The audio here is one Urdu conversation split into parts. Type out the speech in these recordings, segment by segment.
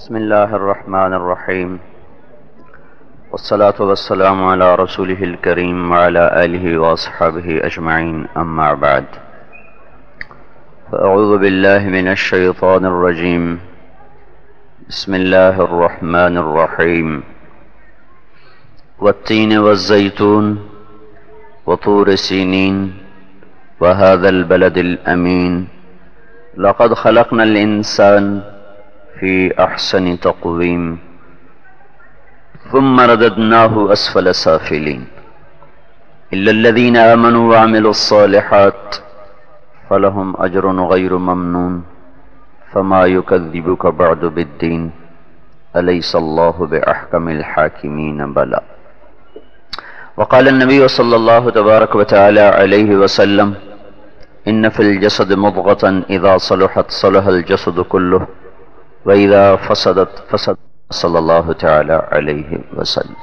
بسم الله الرحمن الرحيم والصلاة والسلام على رسوله الكريم وعلى آله وأصحابه أجمعين أما بعد فأعوذ بالله من الشيطان الرجيم بسم الله الرحمن الرحيم والتين والزيتون وطور سينين وهذا البلد الأمين لقد خلقنا الإنسان في أحسن تقويم ثم رددناه أسفل سافلين إلا الذين آمنوا وعملوا الصالحات فلهم أجر غير ممنون فما يكذبك بعد بالدين أليس الله بأحكم الحاكمين بلى. وقال النبي صلى الله تبارك وتعالى عليه وسلم إن في الجسد مضغة إذا صلحت صلح الجسد كله وإذا فسدت فسد صلی اللہ تعالی علیہ وسلم.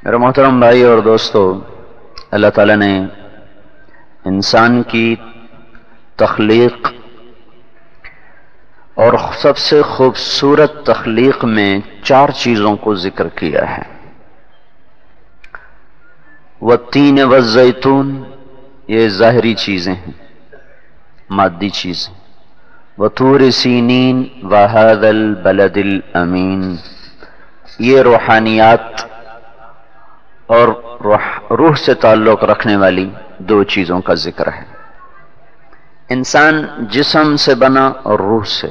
میرے محترم بھائی اور دوستو، اللہ تعالیٰ نے انسان کی تخلیق اور سب سے خوبصورت تخلیق میں 4 چیزوں کو ذکر کیا ہے. والتین والزیتون، یہ ظاہری چیزیں ہیں، مادی چیزیں. وطور سینین وہذا البلد الامین، یہ روحانیات اور روح سے تعلق رکھنے والی 2 چیزوں کا ذکر ہے. انسان جسم سے بنا اور روح سے.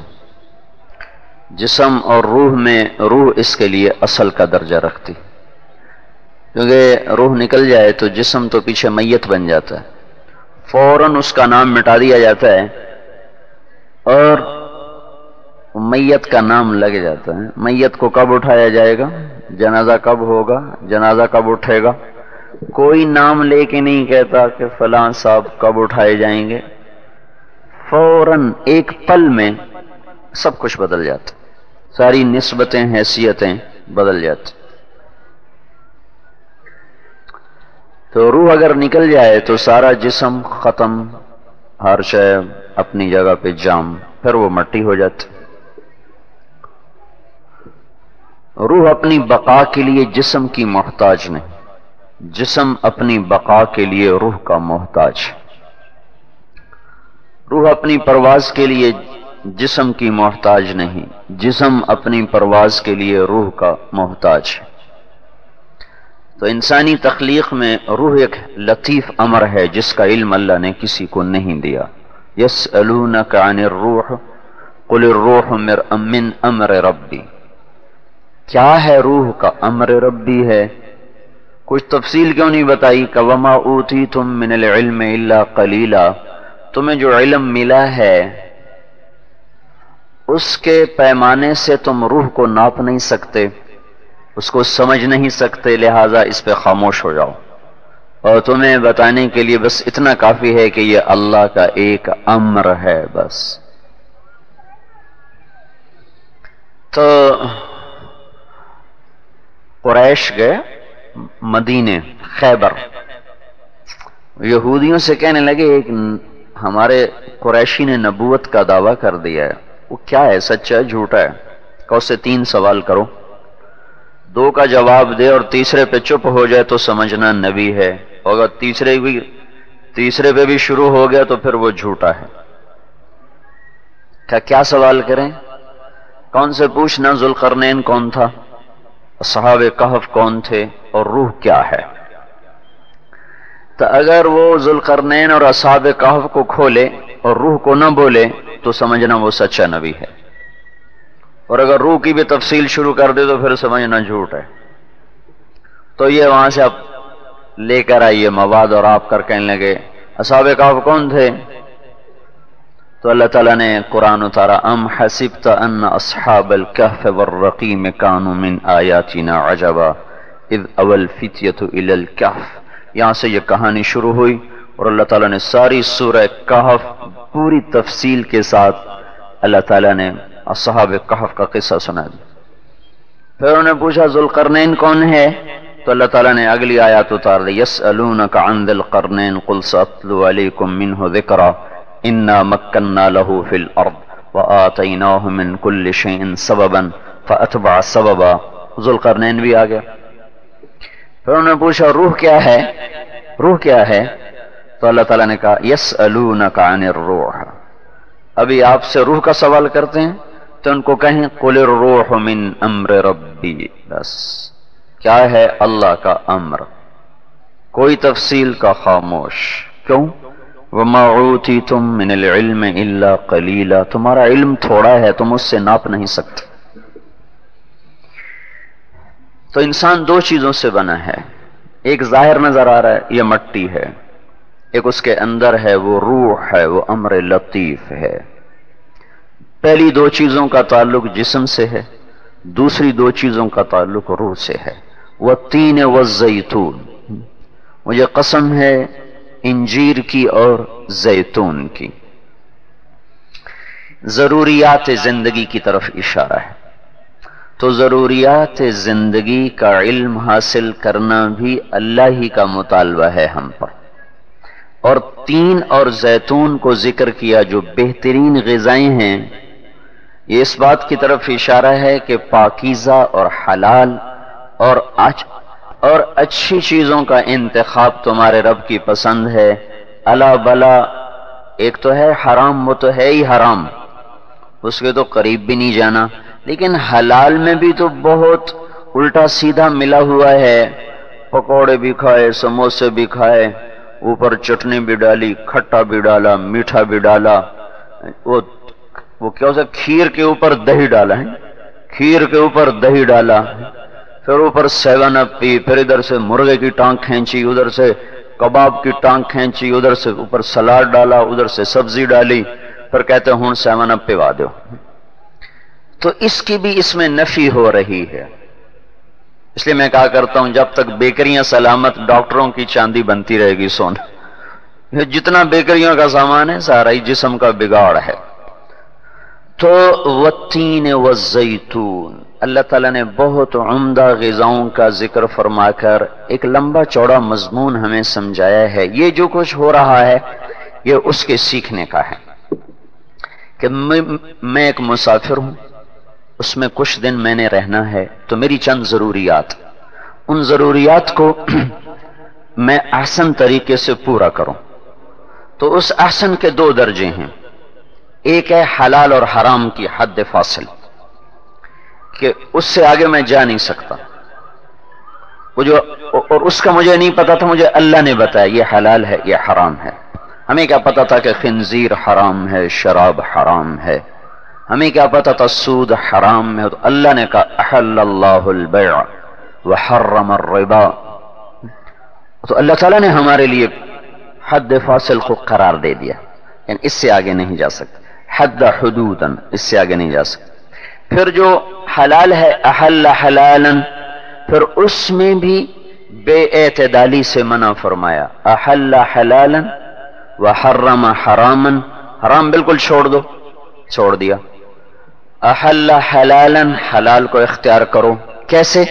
جسم اور روح میں روح اس کے لیے اصل کا درجہ رکھتی، کیونکہ روح نکل جائے تو جسم تو پیچھے میت بن جاتا ہے، فوراً اس کا نام مٹا دیا جاتا ہے اور میت کا نام لگ جاتا ہے. میت کو کب اٹھایا جائے گا، جنازہ کب ہوگا، جنازہ کب اٹھے گا، کوئی نام لے کے نہیں کہتا کہ فلاں صاحب کب اٹھائے جائیں گے. فوراً ایک پل میں سب کچھ بدل جاتا، ساری نسبتیں حیثیتیں بدل جاتی. تو روح اگر نکل جائے تو سارا جسم ختم، ہر شے اپنی جگہ پہ جام، پھر وہ مٹی ہو جاتی. روح اپنی بقا کے لیے جسم کی محتاج نہیں، جسم اپنی بقا کے لیے روح کا محتاج. روح اپنی پرواز کے لیے جسم کی محتاج نہیں، جسم اپنی پرواز کے لیے روح کا محتاج. تو انسانی تخلیق میں روح ایک لطیف امر ہے جس کا علم اللہ نے کسی کو نہیں دیا. یسألونک عن الروح قل الروح من امر ربی. کیا ہے روح کا؟ امر ربی ہے. کچھ تفصیل کیوں نہیں بتائی کہ وما اوتیتم من العلم الا قلیلا، تمہیں جو علم ملا ہے اس کے پیمانے سے تم روح کو ناپ نہیں سکتے، اس کو سمجھ نہیں سکتے، لہذا اس پہ خاموش ہو جاؤ. اور تمہیں بتانے کے لیے بس اتنا کافی ہے کہ یہ اللہ کا ایک امر ہے بس. تو قریش گئے مدینے خیبر، یہودیوں سے کہنے لگے ایک ہمارے قریشی نے نبوت کا دعویٰ کر دیا ہے، وہ کیا ہے، سچا ہے جھوٹا ہے؟ کہ اس سے 3 سوال کرو، 2 کا جواب دے اور تیسرے پہ چپ ہو جائے تو سمجھنا نبی ہے، اور اگر تیسرے پہ بھی شروع ہو گیا تو پھر وہ جھوٹا ہے. کیا سوال کریں؟ کون سے پوچھنا؟ ذوالقرنین کون تھا، اصحاب کہف کون تھے، اور روح کیا ہے. تو اگر وہ ذوالقرنین اور اصحاب کہف کو کھولے اور روح کو نہ بولے تو سمجھنا وہ سچا نبی ہے، اور اگر روح کی بھی تفصیل شروع کر دے تو پھر سمجھنا جھوٹ ہے. تو یہ وہاں سے آپ لے کر آئیے مواد، اور آپ کر کہنے لگے اصحاب کہف کون تھے؟ تو اللہ تعالیٰ نے قرآن اتارا، ام حسبت ان اصحاب الکہف والرقیم کانوا من آیاتنا عجبا اذ اول فتیۃ الی الکہف. یہاں سے یہ کہانی شروع ہوئی اور اللہ تعالیٰ نے ساری سورہ کہف پوری تفصیل کے ساتھ اللہ تعالیٰ نے اصحاب کہف کا قصہ سنا دیا. پھر انہوں نے پوچھا ذوالقرنین کون ہے؟ تو اللہ تعالیٰ نے اگلی آیات اتار دی، یسألونک عن ذی القرنین قل سأتلو علیکم منہ ذکرا انا مکننا له فی الارض وآتیناہ من کل شیء سببا فأتبع سببا. ذوالقرنین بھی آ گیا. پھر انہوں نے پوچھا روح کیا ہے؟ روح کیا ہے؟ تو اللہ تعالیٰ نے کہا یسألونک عن الروح. ابھی آپ سے روح کا سوال کرتے ہیں تو ان کو کہیں قل الروح من امر ربی. بس کیا ہے اللہ کا امر، کوئی تفصیل کا خاموش. کیوں؟ وما اوتیتم من العلم الا قلیلا. تمہارا علم تھوڑا ہے، تم اس سے ناپ نہیں سکتے. تو انسان دو چیزوں سے بنا ہے. ایک ظاہر نظر آ رہا ہے یہ مٹی ہے، ایک اس کے اندر ہے وہ روح ہے، وہ امر لطیف ہے. پہلی دو چیزوں کا تعلق جسم سے ہے، دوسری دو چیزوں کا تعلق روح سے ہے. والتین والزیتون، مجھے قسم ہے انجیر کی اور زیتون کی. ضروریات زندگی کی طرف اشارہ ہے. تو ضروریات زندگی کا علم حاصل کرنا بھی اللہ ہی کا مطالبہ ہے ہم پر. اور تین اور زیتون کو ذکر کیا جو بہترین غذائیں ہیں، یہ اس بات کی طرف اشارہ ہے کہ پاکیزہ اور حلال اور اچھی چیزوں کا انتخاب تمہارے رب کی پسند ہے. الا بلا ایک تو ہے حرام، وہ تو ہے ہی حرام، اس کے تو قریب بھی نہیں جانا. لیکن حلال میں بھی تو بہت الٹا سیدھا ملا ہوا ہے. پکوڑے بھی کھائے، سموسے بھی کھائے، اوپر چٹنی بھی ڈالی، کھٹا بھی ڈالا، میٹھا بھی ڈالا. وہ کیا ہوتا ہے، کھیر کے اوپر دہی ڈالا ہے، کھیر کے اوپر دہی ڈالا، پھر اوپر 7 اپ پی، پھر ادھر سے مرغے کی ٹانگ کھینچی، ادھر سے کباب کی ٹانگ کھینچی، ادھر سے اوپر سلاد ڈالا، ادھر سے سبزی ڈالی، پھر کہتے ہیں ہوں 7 اپ پوا دو. تو اس کی بھی اس میں نفی ہو رہی ہے. اس لیے میں کہا کرتا ہوں جب تک بیکریاں سلامت، ڈاکٹروں کی چاندی بنتی رہے گی سونا. جتنا بیکریوں کا سامان ہے سارا ہی جسم کا بگاڑ ہے. تو والتین والزیتون، اللہ تعالیٰ نے بہت عمدہ غذاؤں کا ذکر فرما کر ایک لمبا چوڑا مضمون ہمیں سمجھایا ہے. یہ جو کچھ ہو رہا ہے یہ اس کے سیکھنے کا ہے کہ میں ایک مسافر ہوں، اس میں کچھ دن میں نے رہنا ہے. تو میری چند ضروریات، ان ضروریات کو میں احسن طریقے سے پورا کروں. تو اس احسن کے دو درجے ہیں. ایک ہے حلال اور حرام کی حد فاصل، کہ اس سے آگے میں جا نہیں سکتا. اور اس کا مجھے نہیں پتا تھا، مجھے اللہ نے بتایا یہ حلال ہے یہ حرام ہے. ہمیں کیا پتا تھا کہ خنزیر حرام ہے، شراب حرام ہے، ہمیں کیا پتا تھا سود حرام ہے. تو اللہ نے کہا احل اللہ البیع وحرم الربا. تو اللہ تعالیٰ نے ہمارے لیے حد فاصل کو قرار دے دیا، یعنی اس سے آگے نہیں جا سکتے. حد حدودا، اس سے آگے نہیں جا سکتے. پھر جو حلال ہے احل حلالا، پھر اس میں بھی بے اعتدالی سے منع فرمایا. احل حلالا وحرم حراما، حرام بالکل چھوڑ دو، چھوڑ دیا. احل حلالا، حلال کو اختیار کرو. کیسے؟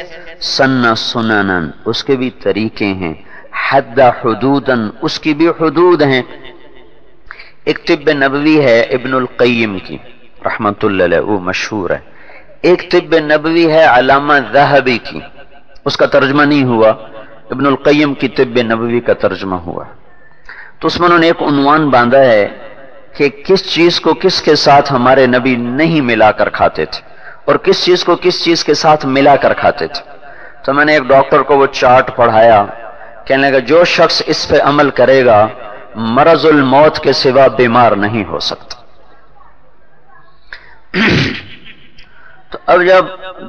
سن سننا، اس کے بھی طریقے ہیں. حد حدودا، اس کی بھی حدود ہیں. ایک طب نبوی ہے ابن القیم کی رحمت اللہ علیہ، وہ مشہور ہے. ایک طب نبوی ہے علامہ ذہبی کی، اس کا ترجمہ نہیں ہوا، ابن القیم کی طب نبوی کا ترجمہ ہوا. تو اس میں انہوں نے ایک عنوان باندھا ہے کہ کس چیز کو کس کے ساتھ ہمارے نبی نہیں ملا کر کھاتے تھے اور کس چیز کو کس چیز کے ساتھ ملا کر کھاتے تھے. تو میں نے ایک ڈاکٹر کو وہ چارٹ پڑھایا، کہنے لگا جو شخص اس پہ عمل کرے گا مرض الموت کے سوا بیمار نہیں ہو سکتا. تو اب جب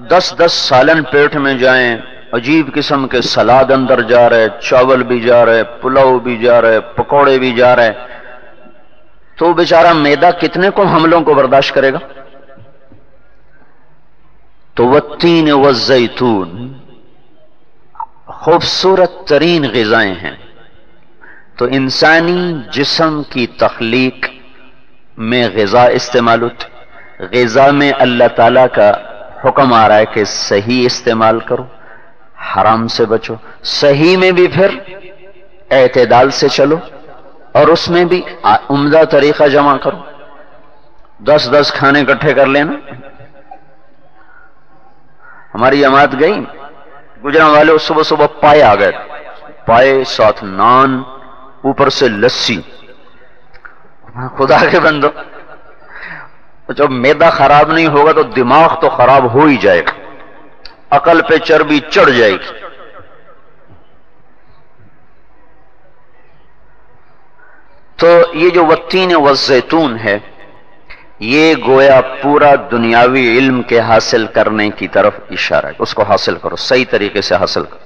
10 سالن پیٹ میں جائیں، عجیب قسم کے سلاد اندر جا رہے، چاول بھی جا رہے، پلاؤ بھی جا رہے، پکوڑے بھی جا رہے، تو بیچارہ میدا کتنے کو حملوں کو برداشت کرے گا. تو والتین والزیتون خوبصورت ترین غذائیں ہیں. تو انسانی جسم کی تخلیق میں غذا استعمال ہوتی، غذا میں اللہ تعالیٰ کا حکم آ رہا ہے کہ صحیح استعمال کرو، حرام سے بچو. صحیح میں بھی پھر اعتدال سے چلو اور اس میں بھی عمدہ طریقہ جمع کرو. 10 کھانے اکٹھے کر لینا. ہماری جماعت گئی، گجران والے صبح صبح پائے آ گئے، پائے ساتھ نان، اوپر سے لسی. خدا کے بندو، جب معدہ خراب نہیں ہوگا تو دماغ تو خراب ہو ہی جائے گا، عقل پہ چربی چڑھ جائے گی. تو یہ جو والتین والزیتون ہے، یہ گویا پورا دنیاوی علم کے حاصل کرنے کی طرف اشارہ ہے. اس کو حاصل کرو، صحیح طریقے سے حاصل کرو.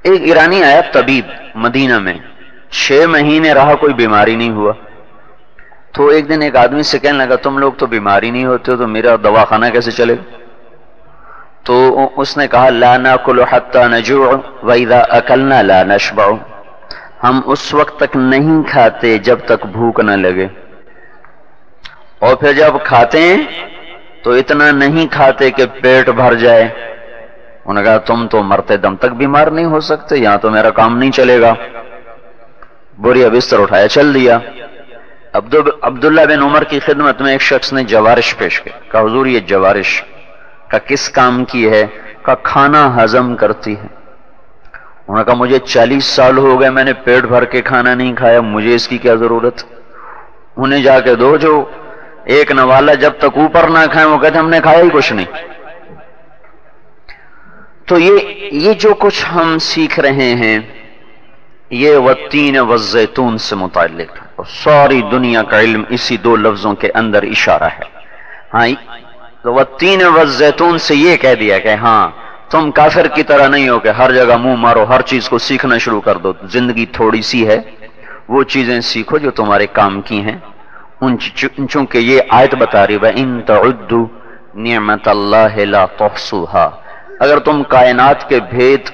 ایک ایرانی آیا طبیب مدینہ میں، 6 مہینے رہا، کوئی بیماری نہیں ہوا. تو ایک دن ایک آدمی سے کہنے لگا تم لوگ تو بیماری نہیں ہوتے ہو تو میرا دواخانہ کیسے چلے گا؟ تو اس نے کہا لا ناکل حتی نجوع واذا اکلنا لا نشبع. ہم اس وقت تک نہیں کھاتے جب تک بھوک نہ لگے، اور پھر جب کھاتے ہیں تو اتنا نہیں کھاتے کہ پیٹ بھر جائے. انہوں نے کہا تم تو مرتے دم تک بیمار نہیں ہو سکتے، یہاں تو میرا کام نہیں چلے گا. بوریا بستر اٹھایا چل دیا. عبداللہ بن عمر کی خدمت میں ایک شخص نے جوارش پیش کی، کہا حضور یہ جوارش کا کس کام کی ہے؟ کہا کھانا ہضم کرتی ہے. انہوں نے کہا مجھے 40 سال ہو گئے، میں نے پیٹ بھر کے کھانا نہیں کھایا، مجھے اس کی کیا ضرورت؟ انہیں جا کے دو. جو ایک نوالا جب تک اوپر نہ کھائیں وہ کہتے ہم نے کھایا ہی کچھ نہیں. تو یہ جو کچھ ہم سیکھ رہے ہیں یہ والتین والزیتون سے متعلق ہے، اور ساری دنیا کا علم اسی 2 لفظوں کے اندر اشارہ ہے. ہاں تو والتین والزیتون سے یہ کہہ دیا کہ ہاں تم کافر کی طرح نہیں ہو کہ ہر جگہ منہ مارو، ہر چیز کو سیکھنا شروع کر دو. زندگی تھوڑی سی ہے، وہ چیزیں سیکھو جو تمہارے کام کی ہیں. چونکہ یہ آیت بتا رہی ہے ان تعدوا نعمت اللہ لا تحصوها. اگر تم کائنات کے بھید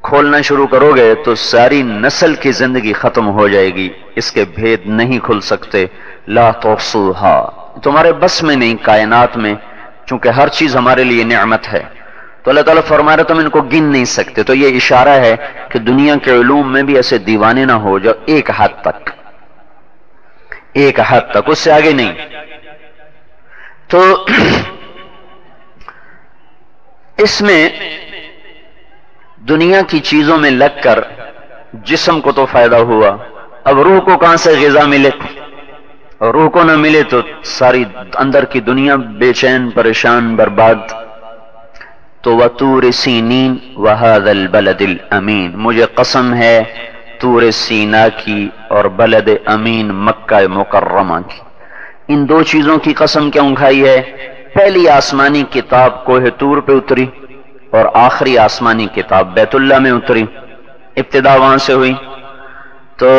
کھولنا شروع کرو گے تو ساری نسل کی زندگی ختم ہو جائے گی، اس کے بھید نہیں کھل سکتے. لا تحصوها، تمہارے بس میں نہیں کائنات میں، چونکہ ہر چیز ہمارے لیے نعمت ہے. تو اللہ تعالیٰ فرما رہا تم ان کو گن نہیں سکتے. تو یہ اشارہ ہے کہ دنیا کے علوم میں بھی ایسے دیوانے نہ ہو جو ایک حد تک، اس سے آگے نہیں. تو اس میں دنیا کی چیزوں میں لگ کر جسم کو تو فائدہ ہوا، اب روح کو کہاں سے غذا ملے؟ اور روح کو نہ ملے تو ساری اندر کی دنیا بے چین، پریشان، برباد. تو وَطُورِ سِینِین وَهَذَا الْبَلَدِ الْأَمِین، مجھے قسم ہے طور سینا کی اور بلد امین مکہ مکرمہ کی. ان 2 چیزوں کی قسم کیوں کھائی ہے؟ پہلی آسمانی کتاب کوہ طور پہ اتری اور آخری آسمانی کتاب بیت اللہ میں اتری، ابتدا وہاں سے ہوئی. تو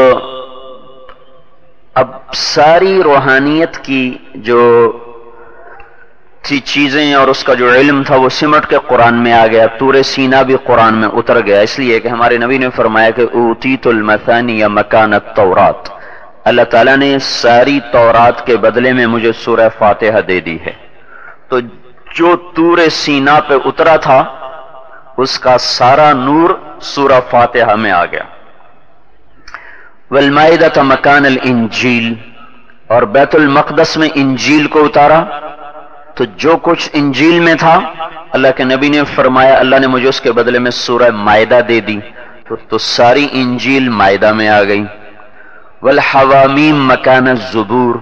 اب ساری روحانیت کی جو تھی چیزیں اور اس کا جو علم تھا وہ سمٹ کے قرآن میں آ گیا. طور سینا بھی قرآن میں اتر گیا، اس لیے کہ ہمارے نبی نے فرمایا کہ اوتیت المثانی مکان التورات، اللہ تعالیٰ نے ساری تورات کے بدلے میں مجھے سورہ فاتحہ دے دی ہے. تو جو طور سینا پہ اترا تھا اس کا سارا نور سورہ فاتحہ میں آ گیا. والمائدۃ مکان الانجیل، اور بیت المقدس میں انجیل کو اتارا. تو جو کچھ انجیل میں تھا اللہ کے نبی نے فرمایا اللہ نے مجھے اس کے بدلے میں سورہ مائدہ دے دی، تو ساری انجیل مائدہ میں آ گئی. والحوامیم مکان الزبور،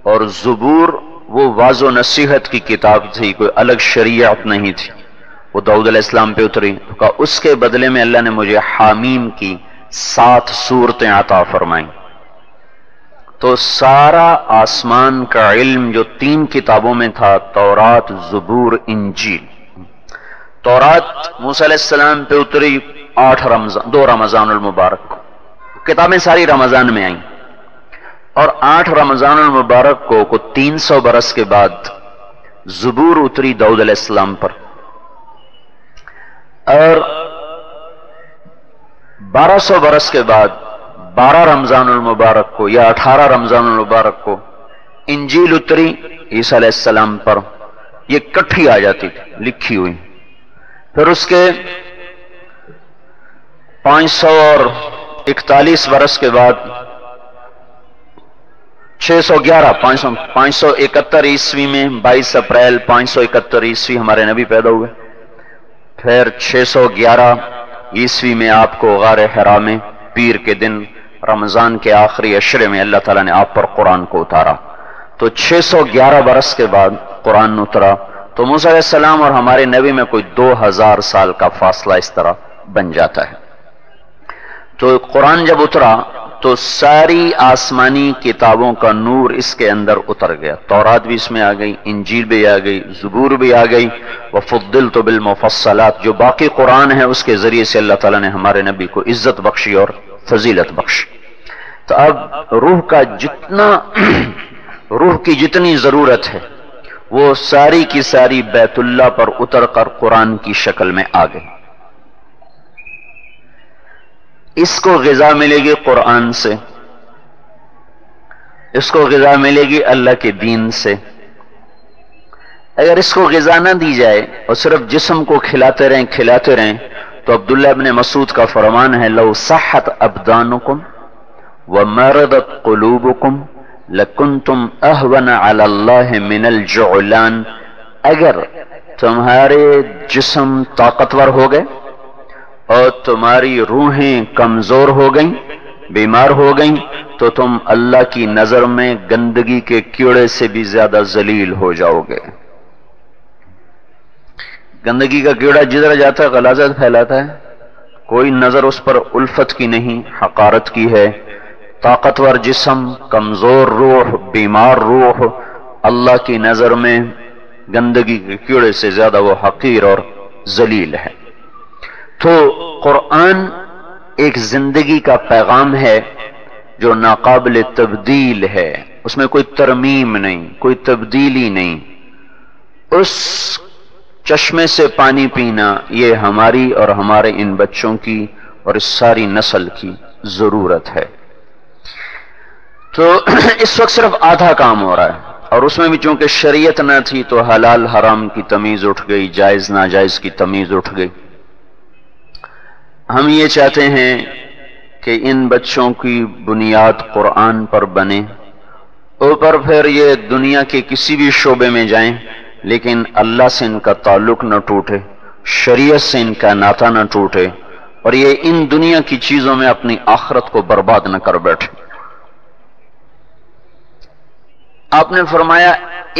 اور زبور وہ واض و نصیحت کی کتاب تھی، کوئی الگ شریعت نہیں تھی، وہ داؤد علیہ السلام پہ اتری. تو اس کے بدلے میں اللہ نے مجھے حامیم کی 7 سورتیں عطا فرمائیں. تو سارا آسمان کا علم جو 3 کتابوں میں تھا، تورات، زبور، انجیل. تورات موسیٰ علیہ السلام پہ اتری 2 رمضان المبارک کو، کتابیں ساری رمضان میں آئیں. اور 8 رمضان المبارک کو 300 برس کے بعد زبور اتری داؤد علیہ السلام پر. اور 1200 برس کے بعد 12 رمضان المبارک کو یا 18 رمضان المبارک کو انجیل اتری عیسیٰ علیہ السلام پر. یہ کٹھی آ جاتی تھی لکھی ہوئی. پھر اس کے 541 برس کے بعد 611 571 عیسوی میں 22 اپریل 571 عیسوی ہمارے نبی پیدا ہوئے. پھر 611 عیسوی میں آپ کو غار حرا میں پیر کے دن رمضان کے آخری عشرے میں اللہ تعالیٰ نے آپ پر قرآن کو اتارا. تو 611 برس کے بعد قرآن اترا. تو موسیٰ علیہ السلام اور ہمارے نبی میں کوئی 2000 سال کا فاصلہ اس طرح بن جاتا ہے. تو قرآن جب اترا تو ساری آسمانی کتابوں کا نور اس کے اندر اتر گیا. تورات بھی اس میں آ گئی، انجیل بھی آ گئی، زبور بھی آ گئی. وَفُضِّلْتُ بِالْمُفَصَّلَاتِ جو باقی قرآن ہے اس کے ذریعے سے اللہ تعالیٰ نے ہمارے نبی کو عزت بخشی اور فضیلت بخشی. تو اب روح کی جتنی ضرورت ہے وہ ساری کی ساری بیت اللہ پر اتر کر قرآن کی شکل میں آ گئی. اس کو غذا ملے گی قرآن سے، اس کو غذا ملے گی اللہ کے دین سے. اگر اس کو غذا نہ دی جائے اور صرف جسم کو کھلاتے رہیں تو عبداللہ ابن مسعود کا فرمان ہے لو صحت ابدانکم ومرضت قلوبکم لکنتم اہون علی اللہ من الجعلان. اگر تمہارے جسم طاقتور ہو گئے اور تمہاری روحیں کمزور ہو گئیں، بیمار ہو گئیں، تو تم اللہ کی نظر میں گندگی کے کیڑے سے بھی زیادہ ذلیل ہو جاؤ گے. گندگی کا کیڑا جدھر جاتا ہے غلاظت پھیلاتا ہے، کوئی نظر اس پر الفت کی نہیں، حقارت کی ہے. طاقتور جسم، کمزور روح، بیمار روح اللہ کی نظر میں گندگی کے کیڑے سے زیادہ وہ حقیر اور ذلیل ہے. تو قرآن ایک زندگی کا پیغام ہے جو ناقابل تبدیل ہے، اس میں کوئی ترمیم نہیں، کوئی تبدیلی نہیں. اس چشمے سے پانی پینا یہ ہماری اور ہمارے ان بچوں کی اور اس ساری نسل کی ضرورت ہے. تو اس وقت صرف آدھا کام ہو رہا ہے، اور اس میں بھی چونکہ شریعت نہ تھی تو حلال حرام کی تمیز اٹھ گئی، جائز ناجائز کی تمیز اٹھ گئی. ہم یہ چاہتے ہیں کہ ان بچوں کی بنیاد قرآن پر بنے، اوپر پھر یہ دنیا کے کسی بھی شعبے میں جائیں لیکن اللہ سے ان کا تعلق نہ ٹوٹے، شریعت سے ان کا ناطہ نہ ٹوٹے، اور یہ ان دنیا کی چیزوں میں اپنی آخرت کو برباد نہ کر بیٹھے. آپ نے فرمایا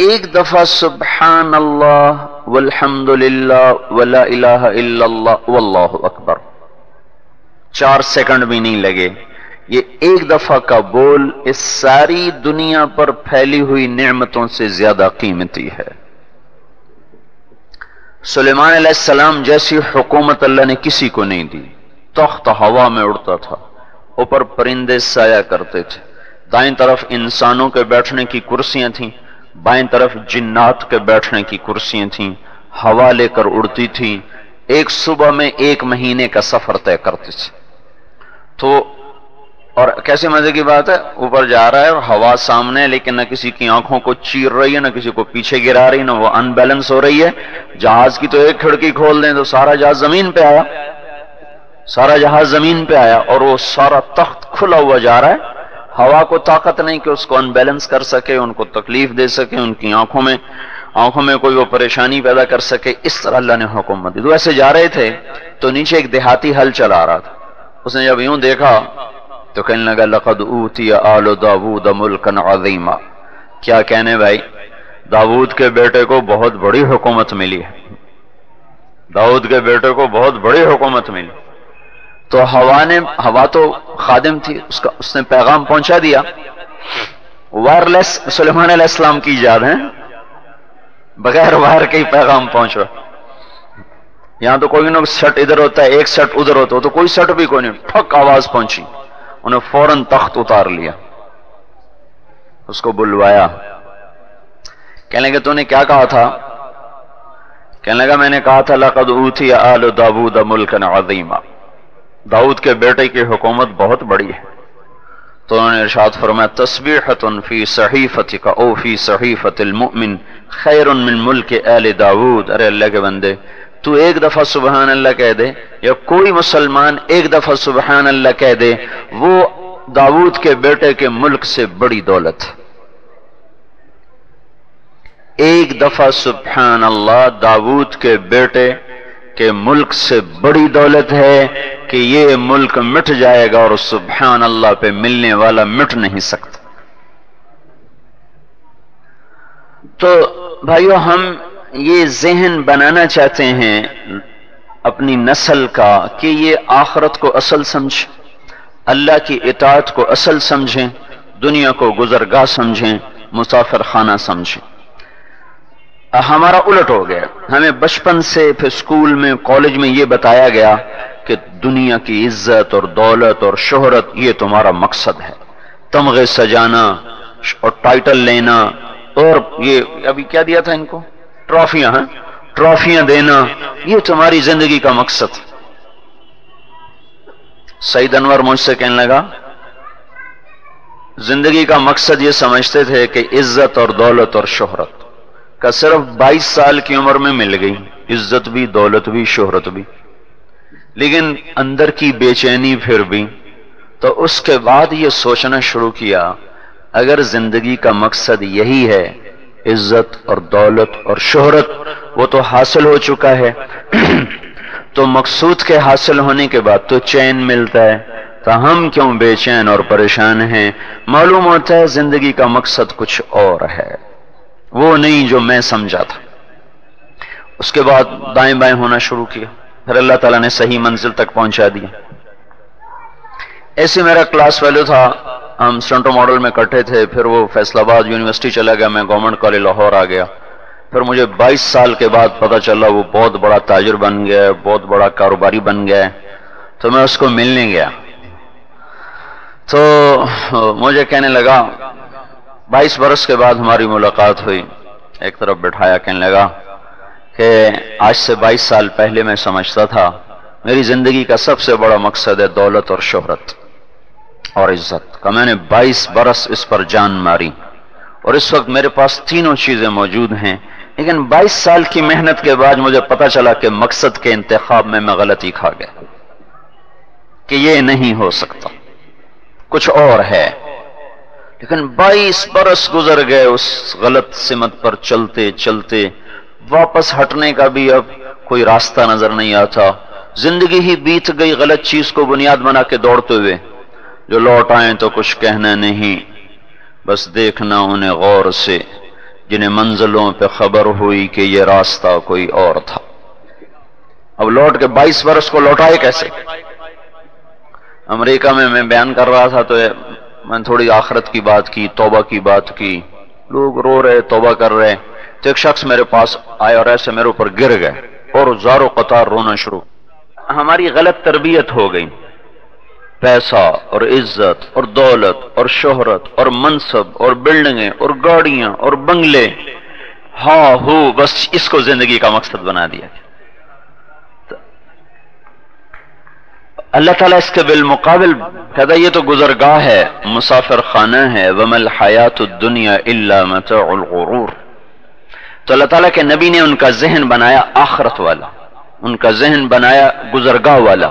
ایک دفعہ سبحان اللہ والحمد للہ ولا الہ الا اللہ واللہ اکبر، 4 سیکنڈ بھی نہیں لگے. یہ ایک دفعہ کا بول اس ساری دنیا پر پھیلی ہوئی نعمتوں سے زیادہ قیمتی ہے. سلیمان علیہ السلام جیسی حکومت اللہ نے کسی کو نہیں دی. تخت ہوا میں اڑتا تھا، اوپر پرندے سایہ کرتے تھے، دائیں طرف انسانوں کے بیٹھنے کی کرسیاں تھیں، بائیں طرف جنات کے بیٹھنے کی کرسیاں تھیں، ہوا لے کر اڑتی تھیں. ایک صبح میں 1 مہینے کا سفر طے کرتے تھے. تو اور کیسے مزے کی بات ہے، اوپر جا رہا ہے اور ہوا سامنے ہے، لیکن نہ کسی کی آنکھوں کو چیر رہی ہے، نہ کسی کو پیچھے گرا رہی، نہ وہ ان بیلنس ہو رہی ہے. جہاز کی تو ایک کھڑکی کھول دیں تو سارا جہاز زمین پہ آیا، سارا جہاز زمین پہ آیا، اور وہ سارا تخت کھلا ہوا جا رہا ہے. ہوا کو طاقت نہیں کہ اس کو ان بیلنس کر سکے، ان کو تکلیف دے سکے، ان کی آنکھوں میں کوئی وہ پریشانی پیدا کر سکے. اس طرح اللہ نے حکومت دی. تو ایسے جا رہے تھے تو نیچے ایک دیہاتی ہل چلا رہا تھا. اس نے جب یوں دیکھا تو کہنے لگا لقد اوتی آل داود ملکا عظیما. کیا کہنے بھائی، داود کے بیٹے کو بہت بڑی حکومت ملی ہے، داود کے بیٹے کو بہت بڑی حکومت ملی. تو ہوا تو خادم تھی، اس نے پیغام پہنچا دیا. وائرلیس سلیمان علیہ السلام کی ایجاد ہے، بغیر وائر کے ہی پیغام پہنچ رہا. یہاں تو کوئی نہ سٹ ادھر ہوتا ہے، ایک سٹ ادھر ہوتا ہے، تو کوئی سٹ بھی کوئی نہیں، ٹھک آواز پہنچی. انہیں فوراً تخت اتار لیا، اس کو بلوایا. کہنے لگے تو نے کیا کہا تھا؟ کہنے لگا میں نے کہا تھا لقد اوتی آل داود ملکا عظیما، داؤد کے بیٹے کی حکومت بہت بڑی ہے. تو انہوں نے ارشاد فرمایا تسبیحۃ فی صحیفتک او فی صحیفۃ المؤمن خیر من ملک آل داود. ارے اللہ کے بندے، تو ایک دفعہ سبحان اللہ کہہ دے، یا کوئی مسلمان ایک دفعہ سبحان اللہ کہہ دے، وہ داؤد کے بیٹے کے ملک سے بڑی دولت. ایک دفعہ سبحان اللہ داؤد کے بیٹے کہ ملک سے بڑی دولت ہے کہ یہ ملک مٹ جائے گا اور سبحان اللہ پہ ملنے والا مٹ نہیں سکتا۔ تو بھائیو ہم یہ ذہن بنانا چاہتے ہیں اپنی نسل کا کہ یہ آخرت کو اصل سمجھیں، اللہ کی اطاعت کو اصل سمجھیں، دنیا کو گزرگاہ سمجھیں، مسافر خانہ سمجھیں۔ ہمارا الٹ ہو گیا، ہمیں بچپن سے پھر اسکول میں کالج میں یہ بتایا گیا کہ دنیا کی عزت اور دولت اور شہرت یہ تمہارا مقصد ہے، تمغے سجانا اور ٹائٹل لینا، اور یہ ابھی کیا دیا تھا ان کو، ٹرافیاں دینا، یہ تمہاری زندگی کا مقصد۔ سعید انور مجھ سے کہنے لگا زندگی کا مقصد یہ سمجھتے تھے کہ عزت اور دولت اور شہرت کا صرف 22 سال کی عمر میں مل گئی، عزت بھی دولت بھی شہرت بھی، لیکن اندر کی بے چینی پھر بھی۔ تو اس کے بعد یہ سوچنا شروع کیا اگر زندگی کا مقصد یہی ہے عزت اور دولت اور شہرت، وہ تو حاصل ہو چکا ہے تو مقصود کے حاصل ہونے کے بعد تو چین ملتا ہے، تو ہم کیوں بے چین اور پریشان ہیں؟ معلوم ہوتا ہے زندگی کا مقصد کچھ اور ہے، وہ نہیں جو میں سمجھا تھا۔ اس کے بعد دائیں بائیں ہونا شروع کیا، پھر اللہ تعالیٰ نے صحیح منزل تک پہنچا دیا۔ ایسے میرا کلاس فیلو تھا، ہم سنٹو ماڈل میں کٹھے تھے، پھر وہ فیصل آباد یونیورسٹی چلا گیا، میں گورنمنٹ کالج لاہور آ گیا، پھر مجھے 22 سال کے بعد پتہ چلا وہ بہت بڑا تاجر بن گیا، بہت بڑا کاروباری بن گیا، تو میں اس کو ملنے گیا، تو مجھے کہنے لگا 22 برس کے بعد ہماری ملاقات ہوئی، ایک طرف بٹھایا، کہنے لگا کہ آج سے 22 سال پہلے میں سمجھتا تھا میری زندگی کا سب سے بڑا مقصد ہے دولت اور شہرت اور عزت کا، میں نے 22 برس اس پر جان ماری اور اس وقت میرے پاس تینوں چیزیں موجود ہیں، لیکن 22 سال کی محنت کے بعد مجھے پتا چلا کہ مقصد کے انتخاب میں غلطی کھا گیا، کہ یہ نہیں ہو سکتا، کچھ اور ہے۔ لیکن 22 برس گزر گئے اس غلط سمت پر چلتے چلتے، واپس ہٹنے کا بھی اب کوئی راستہ نظر نہیں آتا، زندگی ہی بیت گئی غلط چیز کو بنیاد بنا کے دوڑتے ہوئے، جو لوٹ آئیں تو کچھ کہنا نہیں، بس دیکھنا انہیں غور سے جنہیں منزلوں پہ خبر ہوئی کہ یہ راستہ کوئی اور تھا۔ اب لوٹ کے 22 برس کو لوٹائے کیسے؟ امریکہ میں بیان کر رہا تھا تو میں نے تھوڑی آخرت کی بات کی، توبہ کی بات کی، لوگ رو رہے توبہ کر رہے، تو ایک شخص میرے پاس آئے اور ایسے میرے اوپر گر گئے اور زاروں قطار رونا شروع۔ ہماری غلط تربیت ہو گئی، پیسہ اور عزت اور دولت اور شہرت اور منصب اور بلڈنگیں اور گاڑیاں اور بنگلے، ہاں ہو، بس اس کو زندگی کا مقصد بنا دیا۔ اللہ تعالیٰ اس کے بالمقابل کہتا یہ تو گزرگاہ ہے، مسافر خانہ ہے، وَمَا الْحَيَاةُ الدُّنْيَا إِلَّا مَتَاعُ الْغُرُورِ۔ تو اللہ تعالیٰ کے نبی نے ان کا ذہن بنایا آخرت والا، ان کا ذہن بنایا گزرگاہ والا،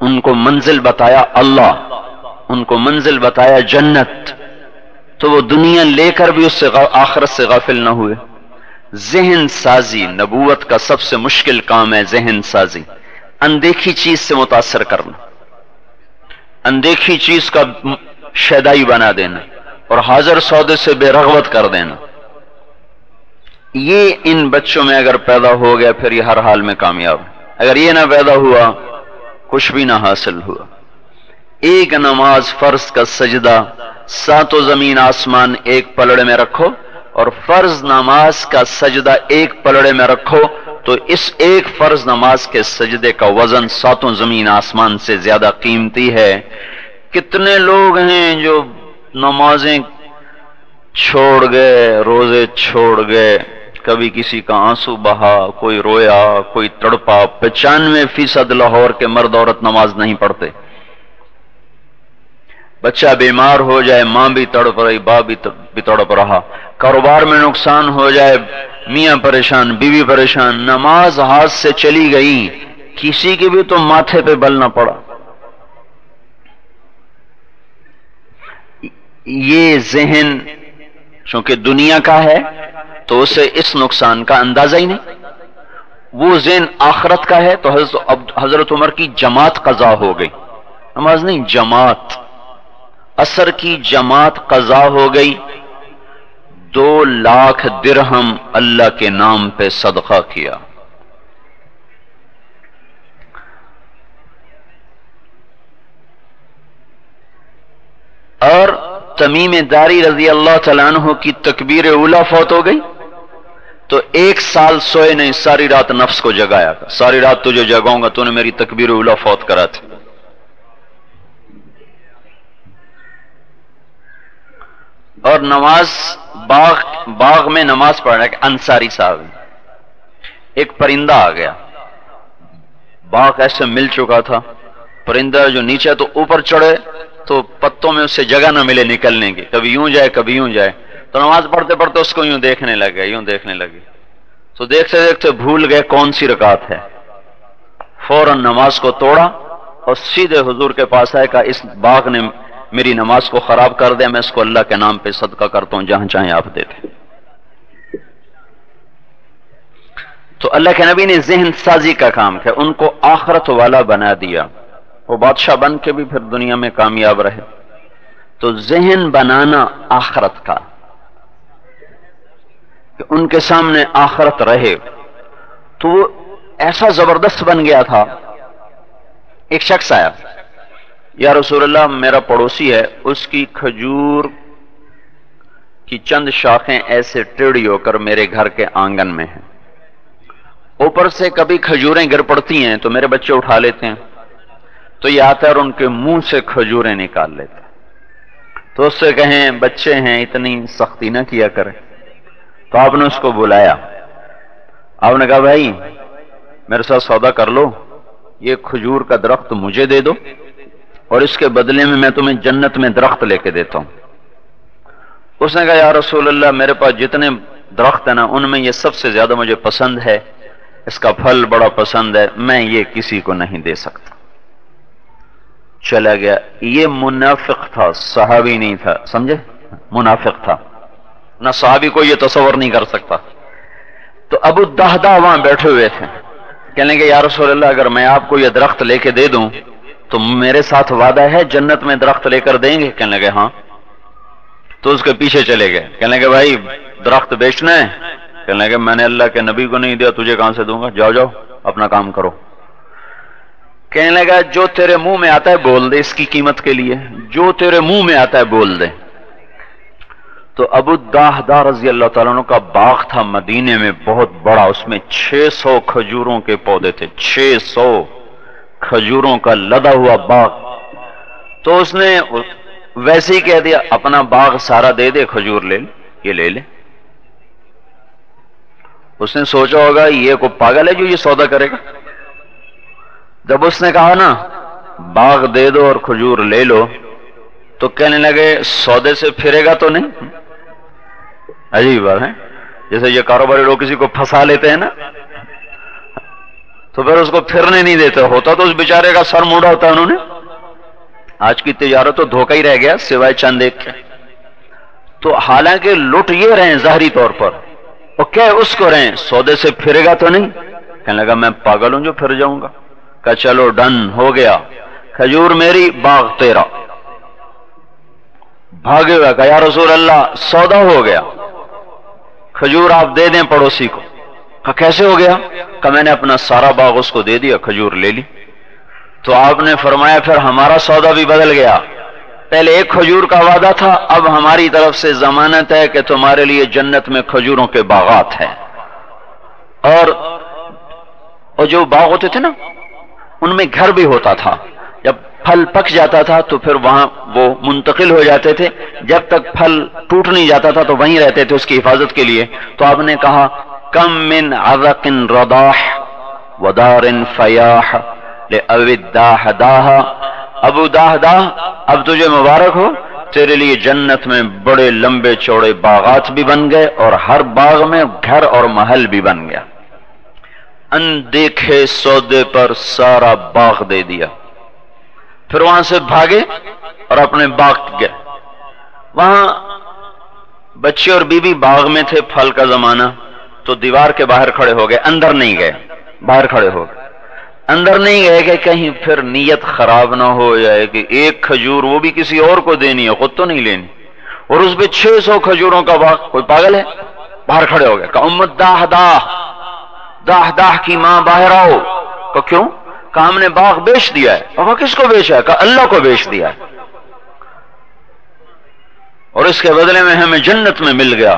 ان کو منزل بتایا اللہ، ان کو منزل بتایا جنت، تو وہ دنیا لے کر بھی اس سے آخرت سے غافل نہ ہوئے۔ ذہن سازی نبوت کا سب سے مشکل کام ہے، ذہن سازی، اندیکھی چیز سے متاثر کرنا، اندیکھی چیز کا شیدائی بنا دینا اور حاضر سودے سے بے رغبت کر دینا، یہ ان بچوں میں اگر پیدا ہو گیا پھر یہ ہر حال میں کامیاب ہے۔ اگر یہ نہ پیدا ہوا کچھ بھی نہ حاصل ہوا۔ ایک نماز فرض کا سجدہ 7 زمین آسمان ایک پلڑے میں رکھو اور فرض نماز کا سجدہ ایک پلڑے میں رکھو تو اس ایک فرض نماز کے سجدے کا وزن 7 زمین آسمان سے زیادہ قیمتی ہے۔ کتنے لوگ ہیں جو نمازیں چھوڑ گئے، روزے چھوڑ گئے، کبھی کسی کا آنسو بہا، کوئی رویا، کوئی تڑپا۔ 95% لاہور کے مرد عورت نماز نہیں پڑھتے۔ بچہ بیمار ہو جائے، ماں بھی تڑپ رہی، باپ بھی تڑپ رہا، کاروبار میں نقصان ہو جائے، میاں پریشان، بیوی پریشان، نماز ہاتھ سے چلی گئی، کسی کے بھی تو ماتھے پہ بل نہ پڑا۔ یہ ذہن چونکہ دنیا کا ہے، تو اسے اس نقصان کا اندازہ ہی نہیں. وہ ذہن آخرت کا ہے تو حضرت عمر کی جماعت قضا ہو گئی، نماز نہیں جماعت، عصر کی جماعت قضا ہو گئی. 2 لاکھ درہم اللہ کے نام پہ صدقہ کیا. اور تمیم داری رضی اللہ تعالیٰ عنہ کی تکبیر اولیٰ فوت ہو گئی تو 1 سال سوئے نہیں، ساری رات نفس کو جگایا، ساری رات تجھے جگاؤں گا، تو نے میری تکبیر اولیٰ فوت کرا تھی. اور نماز باغ میں نماز پڑھ رہا ہے انصاری صاحب، ایک پرندہ آ گیا، باغ ایسے مل چکا تھا، پرندہ جو نیچے تو اوپر چڑھے تو پتوں میں اسے جگہ نہ ملے نکلنے کی، کبھی یوں جائے کبھی یوں جائے، تو نماز پڑھتے پڑھتے اس کو یوں دیکھنے لگے تو دیکھتے دیکھتے بھول گئے کون سی رکعت ہے. فوراً نماز کو توڑا اور سیدھے حضور کے پاس آئے، کہا اس باغ نے میری نماز کو خراب کر دیا، میں اس کو اللہ کے نام پہ صدقہ کرتا ہوں، جہاں چاہیں آپ دے دیں. تو اللہ کے نبی نے ذہن سازی کا کام کیا، ان کو آخرت والا بنا دیا، وہ بادشاہ بن کے بھی پھر دنیا میں کامیاب رہے. تو ذہن بنانا آخرت کا کہ ان کے سامنے آخرت رہے، تو وہ ایسا زبردست بن گیا تھا. ایک شخص آیا، یا رسول اللہ میرا پڑوسی ہے، اس کی کھجور کی چند شاخیں ایسے ٹیڑھی ہو کر میرے گھر کے آنگن میں ہیں، اوپر سے کبھی کھجوریں گر پڑتی ہیں تو میرے بچے اٹھا لیتے ہیں، تو یہ آتا ہے اور ان کے منہ سے کھجوریں نکال لیتے ہیں. تو اس سے کہیں بچے ہیں اتنی سختی نہ کیا کریں. تو آپ نے اس کو بلایا، آپ نے کہا بھائی میرے ساتھ سودا کر لو، یہ کھجور کا درخت مجھے دے دو اور اس کے بدلے میں تمہیں جنت میں درخت لے کے دیتا ہوں. اس نے کہا یا رسول اللہ میرے پاس جتنے درخت ہیں نا ان میں یہ سب سے زیادہ مجھے پسند ہے، اس کا پھل بڑا پسند ہے، میں یہ کسی کو نہیں دے سکتا. چلا گیا. یہ منافق تھا، صحابی نہیں تھا، سمجھے؟ منافق تھا، نہ صحابی کو یہ تصور نہیں کر سکتا. تو ابو الدہدہ وہاں بیٹھے ہوئے تھے، کہنے کہ یا رسول اللہ اگر میں آپ کو یہ درخت لے کے دے دوں تو میرے ساتھ وعدہ ہے جنت میں درخت لے کر دیں گے؟ کہنے لگے ہاں. تو اس کے پیچھے چلے گئے، کہنے لگے بھائی درخت بیچنا ہے؟ کہنے لگے میں نے اللہ کے نبی کو نہیں دیا، تجھے کہاں سے دوں گا، جاؤ جاؤ اپنا کام کرو. کہنے لگا جو تیرے منہ میں آتا ہے بول دے، اس کی قیمت کے لیے جو تیرے منہ میں آتا ہے بول دے. تو ابو الدہدہ رضی اللہ تعالیٰ عنہ کا باغ تھا مدینے میں بہت بڑا، اس میں 600 کھجوروں کے پودے تھے، 600 کھجوروں کا لدا ہوا باغ. تو اس نے ویسے ہی کہہ دیا اپنا باغ سارا دے دے، کھجور لے لے، یہ لے لے. اس نے سوچا ہوگا یہ کوئی پاگل ہے جو یہ سودا کرے گا. جب اس نے کہا نا باغ دے دو اور کھجور لے لو تو کہنے لگے سودے سے پھرے گا تو نہیں. عجیب بات ہے، جیسے یہ کاروباری لوگ کسی کو پھنسا لیتے ہیں نا تو پھر اس کو پھرنے نہیں دیتے. ہوتا تو اس بیچارے کا سر موڑا ہوتا ہے انہوں نے. آج کی تجارت تو دھوکہ ہی رہ گیا سوائے چند ایک کے. تو حالانکہ لٹ یہ رہے ظاہری طور پر، اور کہہ اس کو رہے سودے سے پھرے گا تو نہیں. کہنے لگا میں پاگل ہوں جو پھر جاؤں گا. کہا چلو ڈن ہو گیا، کھجور میری باغ تیرا. بھاگے ہوئے کہا یا رسول اللہ سودا ہو گیا، کھجور آپ دے دیں پڑوسی کو. کہا کیسے ہو گیا؟ کہا میں نے اپنا سارا باغ اس کو دے دیا، کھجور لے لی. تو آپ نے فرمایا پھر ہمارا سودا بھی بدل گیا، پہلے ایک کھجور کا وعدہ تھا، اب ہماری طرف سے ضمانت ہے کہ تمہارے لیے جنت میں کھجوروں کے باغات ہیں. اور جو باغ ہوتے تھے نا ان میں گھر بھی ہوتا تھا، جب پھل پک جاتا تھا تو پھر وہاں وہ منتقل ہو جاتے تھے، جب تک پھل ٹوٹ نہیں جاتا تھا تو وہیں رہتے تھے اس کی حفاظت کے لیے. تو آپ نے کہا کم من عذق رضاح ودار فیاح لأبی الدہدہ. ابو دہدہ اب تجھے مبارک ہو، تیرے لیے جنت میں بڑے لمبے چوڑے باغات بھی بن گئے اور ہر باغ میں گھر اور محل بھی بن گیا. اندیکھے سودے پر سارا باغ دے دیا. پھر وہاں سے بھاگے اور اپنے باغ گئے. وہاں بچے اور بیوی باغ میں تھے، پھل کا زمانہ، تو دیوار کے باہر کھڑے ہو گئے، اندر نہیں گئے، باہر کھڑے ہو گئے، اندر نہیں گئے کہ کہیں پھر نیت خراب نہ ہو جائے کہ ایک کھجور وہ بھی کسی اور کو دینی ہے، خود تو نہیں لینی، اور اس پہ 600 کھجوروں کا باغ، کوئی پاگل ہے؟ باہر کھڑے ہو گئے کہ امت داہ داہ داہ داہ کی ماں باہر آؤ۔ کہ کیوں؟ کہ ہم نے باغ بیچ دیا ہے۔ اور کس کو بیچا ہے؟ کہ اللہ کو بیچ دیا ہے، اور اس کے بدلے میں ہمیں جنت میں مل گیا۔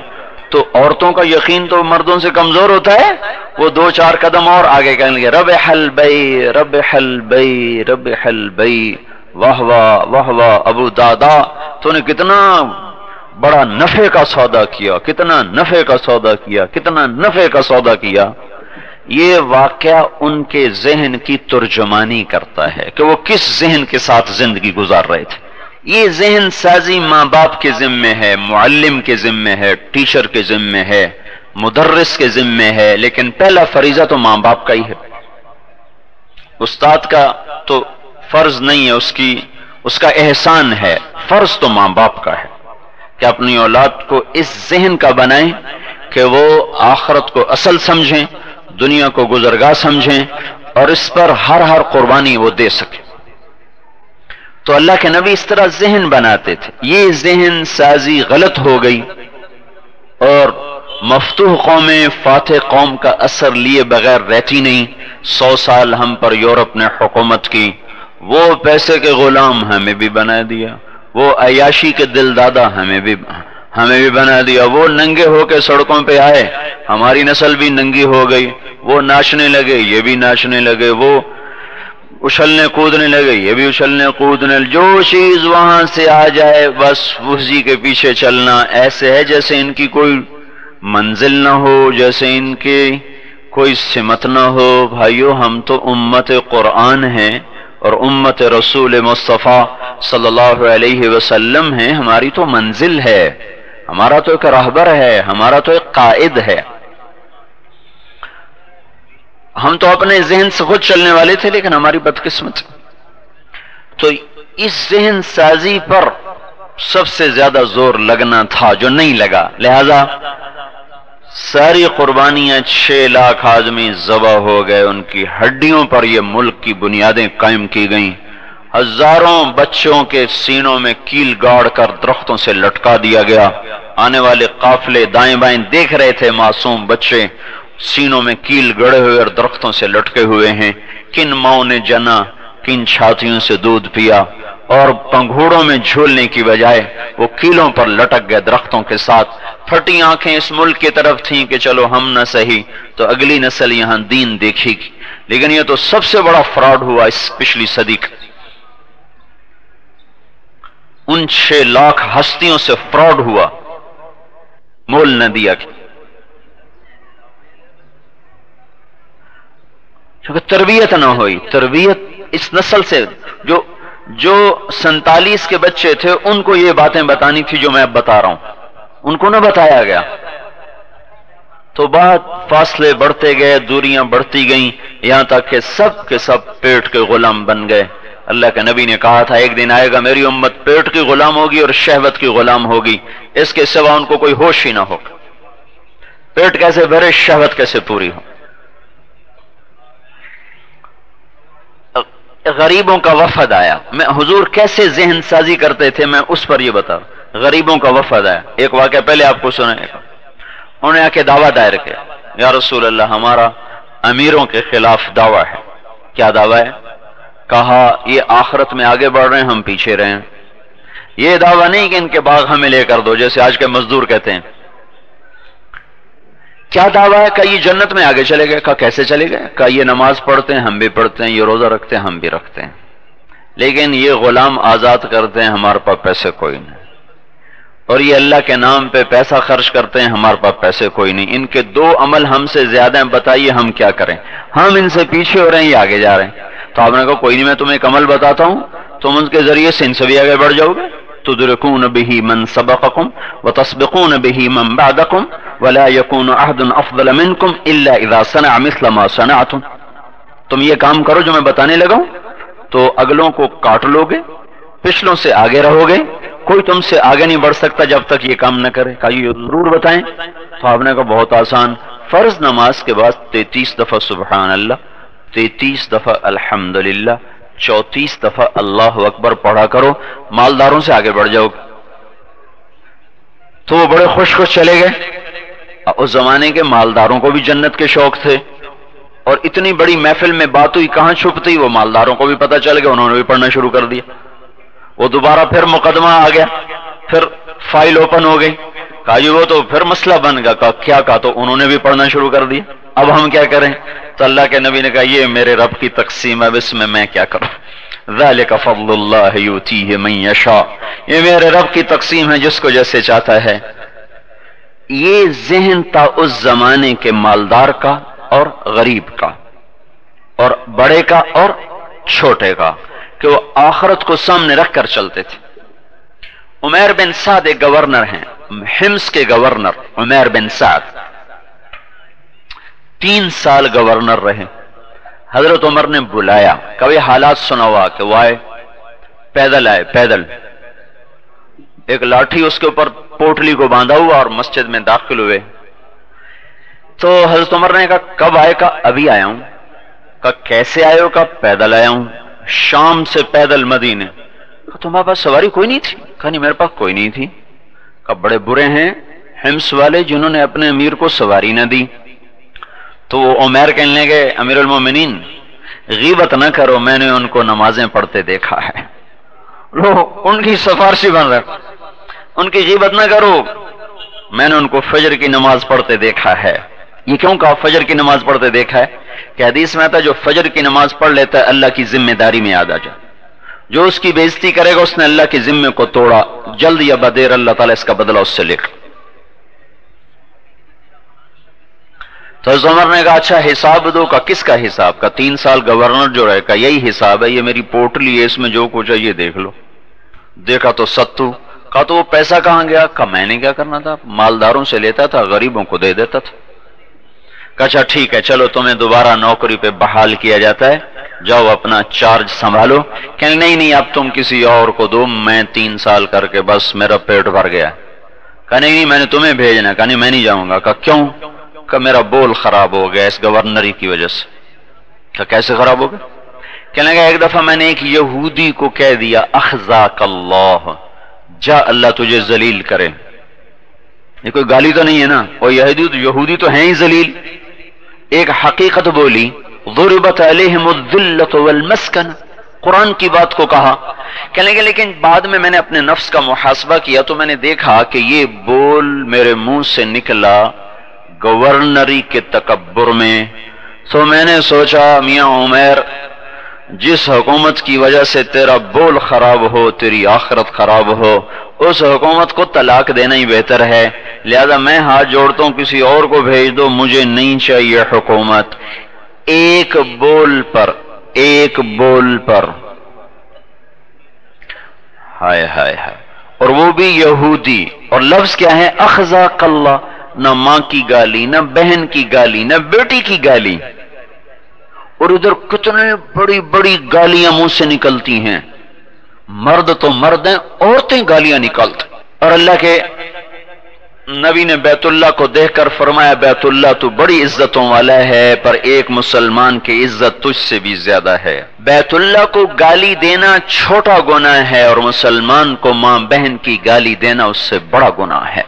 تو عورتوں کا یقین تو مردوں سے کمزور ہوتا ہے، وہ 2-4 قدم اور آگے کہیں گے ربح البیع ربح البیع ربح البیع، واہ واہ واہ واہ ابو دادا، تو نے کتنا بڑا نفع کا سودا کیا، کتنا نفع کا سودا کیا، کتنا نفع کا سودا کیا۔ یہ واقعہ ان کے ذہن کی ترجمانی کرتا ہے کہ وہ کس ذہن کے ساتھ زندگی گزار رہے تھے۔ یہ ذہن سازی ماں باپ کے ذمے ہے، معلم کے ذمے ہے، ٹیچر کے ذمے ہے، مدرس کے ذمے ہے، لیکن پہلا فریضہ تو ماں باپ کا ہی ہے۔ استاد کا تو فرض نہیں ہے، اس کا احسان ہے، فرض تو ماں باپ کا ہے کہ اپنی اولاد کو اس ذہن کا بنائیں کہ وہ آخرت کو اصل سمجھیں، دنیا کو گزرگاہ سمجھیں، اور اس پر ہر قربانی وہ دے سکیں۔ تو اللہ کے نبی اس طرح ذہن بناتے تھے۔ یہ ذہن سازی غلط ہو گئی، اور مفتوح قومیں فاتح قوم کا اثر لیے بغیر رہتی نہیں۔ 100 سال ہم پر یورپ نے حکومت کی، وہ پیسے کے غلام ہمیں بھی بنا دیا، وہ عیاشی کے دل دادا ہمیں بھی بنا دیا، وہ ننگے ہو کے سڑکوں پہ آئے، ہماری نسل بھی ننگی ہو گئی، وہ ناچنے لگے یہ بھی ناچنے لگے، وہ اچھلنے کودنے لگے یہ بھی اچھلنے کودنے، جو چیز وہاں سے آ جائے بس اسی کے پیچھے چلنا۔ ایسے ہے جیسے ان کی کوئی منزل نہ ہو، جیسے ان کی کوئی سمت نہ ہو۔ بھائیو، ہم تو امت قرآن ہیں اور امت رسول مصطفیٰ صلی اللہ علیہ وسلم ہیں، ہماری تو منزل ہے، ہمارا تو ایک راہبر ہے، ہمارا تو ایک قائد ہے۔ ہم تو اپنے ذہن سے خود چلنے والے تھے، لیکن ہماری بدقسمت۔ تو اس ذہن سازی پر سب سے زیادہ زور لگنا تھا جو نہیں لگا، لہذا ساری قربانیاں 6 لاکھ آدمی ذبح ہو گئے، ان کی ہڈیوں پر یہ ملک کی بنیادیں قائم کی گئیں۔ ہزاروں بچوں کے سینوں میں کیل گاڑ کر درختوں سے لٹکا دیا گیا۔ آنے والے قافلے دائیں بائیں دیکھ رہے تھے، معصوم بچے سینوں میں کیل گڑے ہوئے اور درختوں سے لٹکے ہوئے ہیں۔ کن ماؤں نے جنا، کن چھاتیوں سے دودھ پیا، اور پنگھوڑوں میں جھولنے کی بجائے وہ کیلوں پر لٹک گئے درختوں کے ساتھ۔ پھٹی آنکھیں اس ملک کی طرف تھیں کہ چلو ہم نہ سہی تو اگلی نسل یہاں دین دیکھے گی، لیکن یہ تو سب سے بڑا فراڈ ہوا اس پچھلی صدی کا۔ ان 6 لاکھ ہستیوں سے فراڈ ہوا، مول نہ دیا کہ کیونکہ تربیت نہ ہوئی۔ تربیت اس نسل سے جو 47 کے بچے تھے ان کو یہ باتیں بتانی تھی جو میں اب بتا رہا ہوں، ان کو نہ بتایا گیا، تو بعد فاصلے بڑھتے گئے، دوریاں بڑھتی گئیں، یہاں تک کہ سب کے سب پیٹ کے غلام بن گئے۔ اللہ کے نبی نے کہا تھا ایک دن آئے گا میری امت پیٹ کی غلام ہوگی اور شہوت کی غلام ہوگی، اس کے سوا ان کو کوئی ہوش ہی نہ ہوگا۔ پیٹ کیسے بھرے، شہوت کیسے پوری ہو۔ غریبوں کا وفد آیا، میں حضور کیسے ذہن سازی کرتے تھے میں اس پر یہ بتا رہا ہوں۔ غریبوں کا وفد آیا، ایک واقعہ پہلے آپ کو سنائے گا۔ انہوں نے آ کے دعویٰ دائر کیا، یا رسول اللہ ہمارا امیروں کے خلاف دعویٰ ہے۔ کیا دعویٰ ہے؟ کہا یہ آخرت میں آگے بڑھ رہے ہیں، ہم پیچھے رہے ہیں۔ یہ دعویٰ نہیں کہ ان کے باغ ہمیں لے کر دو جیسے آج کے مزدور کہتے ہیں۔ کیا دعویٰ ہے؟ کہ یہ جنت میں آگے چلے گئے۔ کہا کیسے چلے گئے؟ کہا یہ نماز پڑھتے ہیں، ہم بھی پڑھتے ہیں، یہ روزہ رکھتے ہیں، ہم بھی رکھتے ہیں، لیکن یہ غلام آزاد کرتے ہیں، ہمارے پاس پیسے کوئی نہیں، اور یہ اللہ کے نام پہ پیسہ خرچ کرتے ہیں، ہمارے پاس پیسے کوئی نہیں۔ ان کے 2 عمل ہم سے زیادہ ہیں، بتائیے ہم کیا کریں؟ ہم ان سے پیچھے ہو رہے ہیں، یہ آگے جا رہے ہیں۔ تو آپ نے کہا کوئی نہیں، میں تمہیں ایک عمل بتاتا ہوں، تم ان کے ذریعے سے ان سے بھی آگے بڑھ جاؤ گے۔ تدركون به من سبقكم وتصبقون به من بعدكم ولا يكون أحد أفضل منكم إلا إذا صنع مثل ما صنعتم۔ تم یہ کام کرو جو میں بتانے لگا ہوں، تو اگلوں کو کاٹ لو گے، پچھلوں سے آگے رہو گے، کوئی تم سے آگے نہیں بڑھ سکتا جب تک یہ کام نہ کرے. کہا یہ ضرور بتائیں. تو آپ نے کہا بہت آسان، فرض نماز کے بعد 33 دفعہ سبحان اللہ، 33 دفعہ الحمدللہ، 34 دفعہ اللہ اکبر پڑھا کرو، مالداروں سے آگے بڑھ جاؤ. تو وہ بڑے خوش چلے گئے. اس زمانے کے مالداروں کو بھی جنت کے شوق تھے، اور اتنی بڑی محفل میں بات ہوئی کہاں چھپتی، وہ مالداروں کو بھی پتہ چل گیا، انہوں نے بھی پڑھنا شروع کر دیا. وہ دوبارہ پھر مقدمہ آ گیا، پھر فائل اوپن ہو گئی. کہا جی وہ تو پھر مسئلہ بن گیا. کہا کیا؟ کہا تو انہوں نے بھی پڑھنا شروع کر دیا. اب ہم کیا کریں؟ تو اللہ کے نبی نے کہا یہ میرے رب کی تقسیم ہے، اس میں کیا کروں؟ ذالک فضل اللہ یؤتیہ من یشاء، یہ میرے رب کی تقسیم ہے جس کو جیسے چاہتا ہے. یہ ذہن تھا اس زمانے کے مالدار کا اور غریب کا، اور بڑے کا اور چھوٹے کا، کہ وہ آخرت کو سامنے رکھ کر چلتے تھے. عمیر بن سعد ایک گورنر ہیں، حمص کے گورنر عمیر بن سعد 3 سال گورنر رہے. حضرت عمر نے بلایا، کبھی حالات سنا ہوا کہ وہ آئے پیدل ایک لاٹھی اس کے اوپر پوٹلی کو باندھا ہوا اور مسجد میں داخل ہوئے. تو حضرت عمر نے کہا کب آئے؟ کہا ابھی آیا ہوں. کہا کیسے آئے ہو؟ کہا پیدل آیا ہوں، شام سے پیدل مدینے. کہا تمہارے پاس سواری کوئی نہیں تھی؟ کہا نہیں میرے پاس کوئی نہیں تھی. کہا بڑے برے ہیں حمص والے جنہوں نے اپنے امیر کو سواری نہ دی. تو وہ عمیر کہنے لگے امیر المومنین غیبت نہ کرو، میں نے ان کو نمازیں پڑھتے دیکھا ہے. لو ان کی سفارشی بن رہا، ان کی غیبت نہ کرو، میں نے ان کو فجر کی نماز پڑھتے دیکھا ہے. یہ کیوں کہا فجر کی نماز پڑھتے دیکھا ہے؟ کہ حدیث میں آتا ہے جو فجر کی نماز پڑھ لیتا ہے اللہ کی ذمہ داری میں یاد آ جائے. جو اس کی بے عزتی کرے گا اس نے اللہ کے ذمے کو توڑا، جلد یا بدیر اللہ تعالیٰ اس کا بدلہ اس سے لے گا. تو حضرت عمر نے کہا اچھا حساب دو. کا کس کا حساب؟ کا 3 سال گورنر جو رہے. کا یہی حساب ہے، یہ میری پوٹلی ہے، اس میں جو کچھ ہے یہ دیکھ لو. دیکھا تو ستو. کہا تو وہ پیسہ کہاں گیا؟ کہا میں نے کیا کرنا تھا، مالداروں سے لیتا تھا، غریبوں کو دے دیتا تھا. کہا اچھا ٹھیک ہے چلو تمہیں دوبارہ نوکری پہ بحال کیا جاتا ہے، جاؤ اپنا چارج سنبھالو. کہ نہیں اب تم کسی اور کو دو، میں 3 سال کر کے بس میرا پیٹ بھر گیا. کہا نہیں میں نے تمہیں بھیجنا. کہا نہیں میں نہیں جاؤں گا. کہا کیوں؟ کہ میرا بول خراب ہو گیا اس گورنری کی وجہ سے. کہ کیسے خراب ہو گیا؟ کہنے لگا ایک دفعہ میں نے ایک یہودی کو کہہ دیا اخزاک اللہ، جا اللہ تجھے ذلیل کرے. یہ کوئی گالی تو نہیں ہے نا، اور یہودی تو ہیں ہی ذلیل. ایک حقیقت بولی، ضربت علیہم الذلۃ والمسکنہ، قرآن کی بات کو کہا. کہنے لگے لیکن بعد میں نے اپنے نفس کا محاسبہ کیا تو میں نے دیکھا کہ یہ بول میرے منہ سے نکلا گورنری کے تکبر میں. تو میں نے سوچا میاں عمیر جس حکومت کی وجہ سے تیرا بول خراب ہو، تیری آخرت خراب ہو، اس حکومت کو طلاق دینا ہی بہتر ہے. لہذا میں ہاتھ جوڑتا ہوں کسی اور کو بھیج دو، مجھے نہیں چاہیے حکومت. ایک بول پر ہائے ہائے ہائے، اور وہ بھی یہودی. اور لفظ کیا ہے؟ اخزاک اللہ. نہ ماں کی گالی، نہ بہن کی گالی، نہ بیٹی کی گالی. اور ادھر کتنے بڑی بڑی گالیاں منہ سے نکلتی ہیں. مرد تو مرد ہیں، عورتیں گالیاں نکالتی. اور اللہ کے نبی نے بیت اللہ کو دیکھ کر فرمایا بیت اللہ تو بڑی عزتوں والا ہے، پر ایک مسلمان کی عزت تجھ سے بھی زیادہ ہے. بیت اللہ کو گالی دینا چھوٹا گناہ ہے، اور مسلمان کو ماں بہن کی گالی دینا اس سے بڑا گناہ ہے.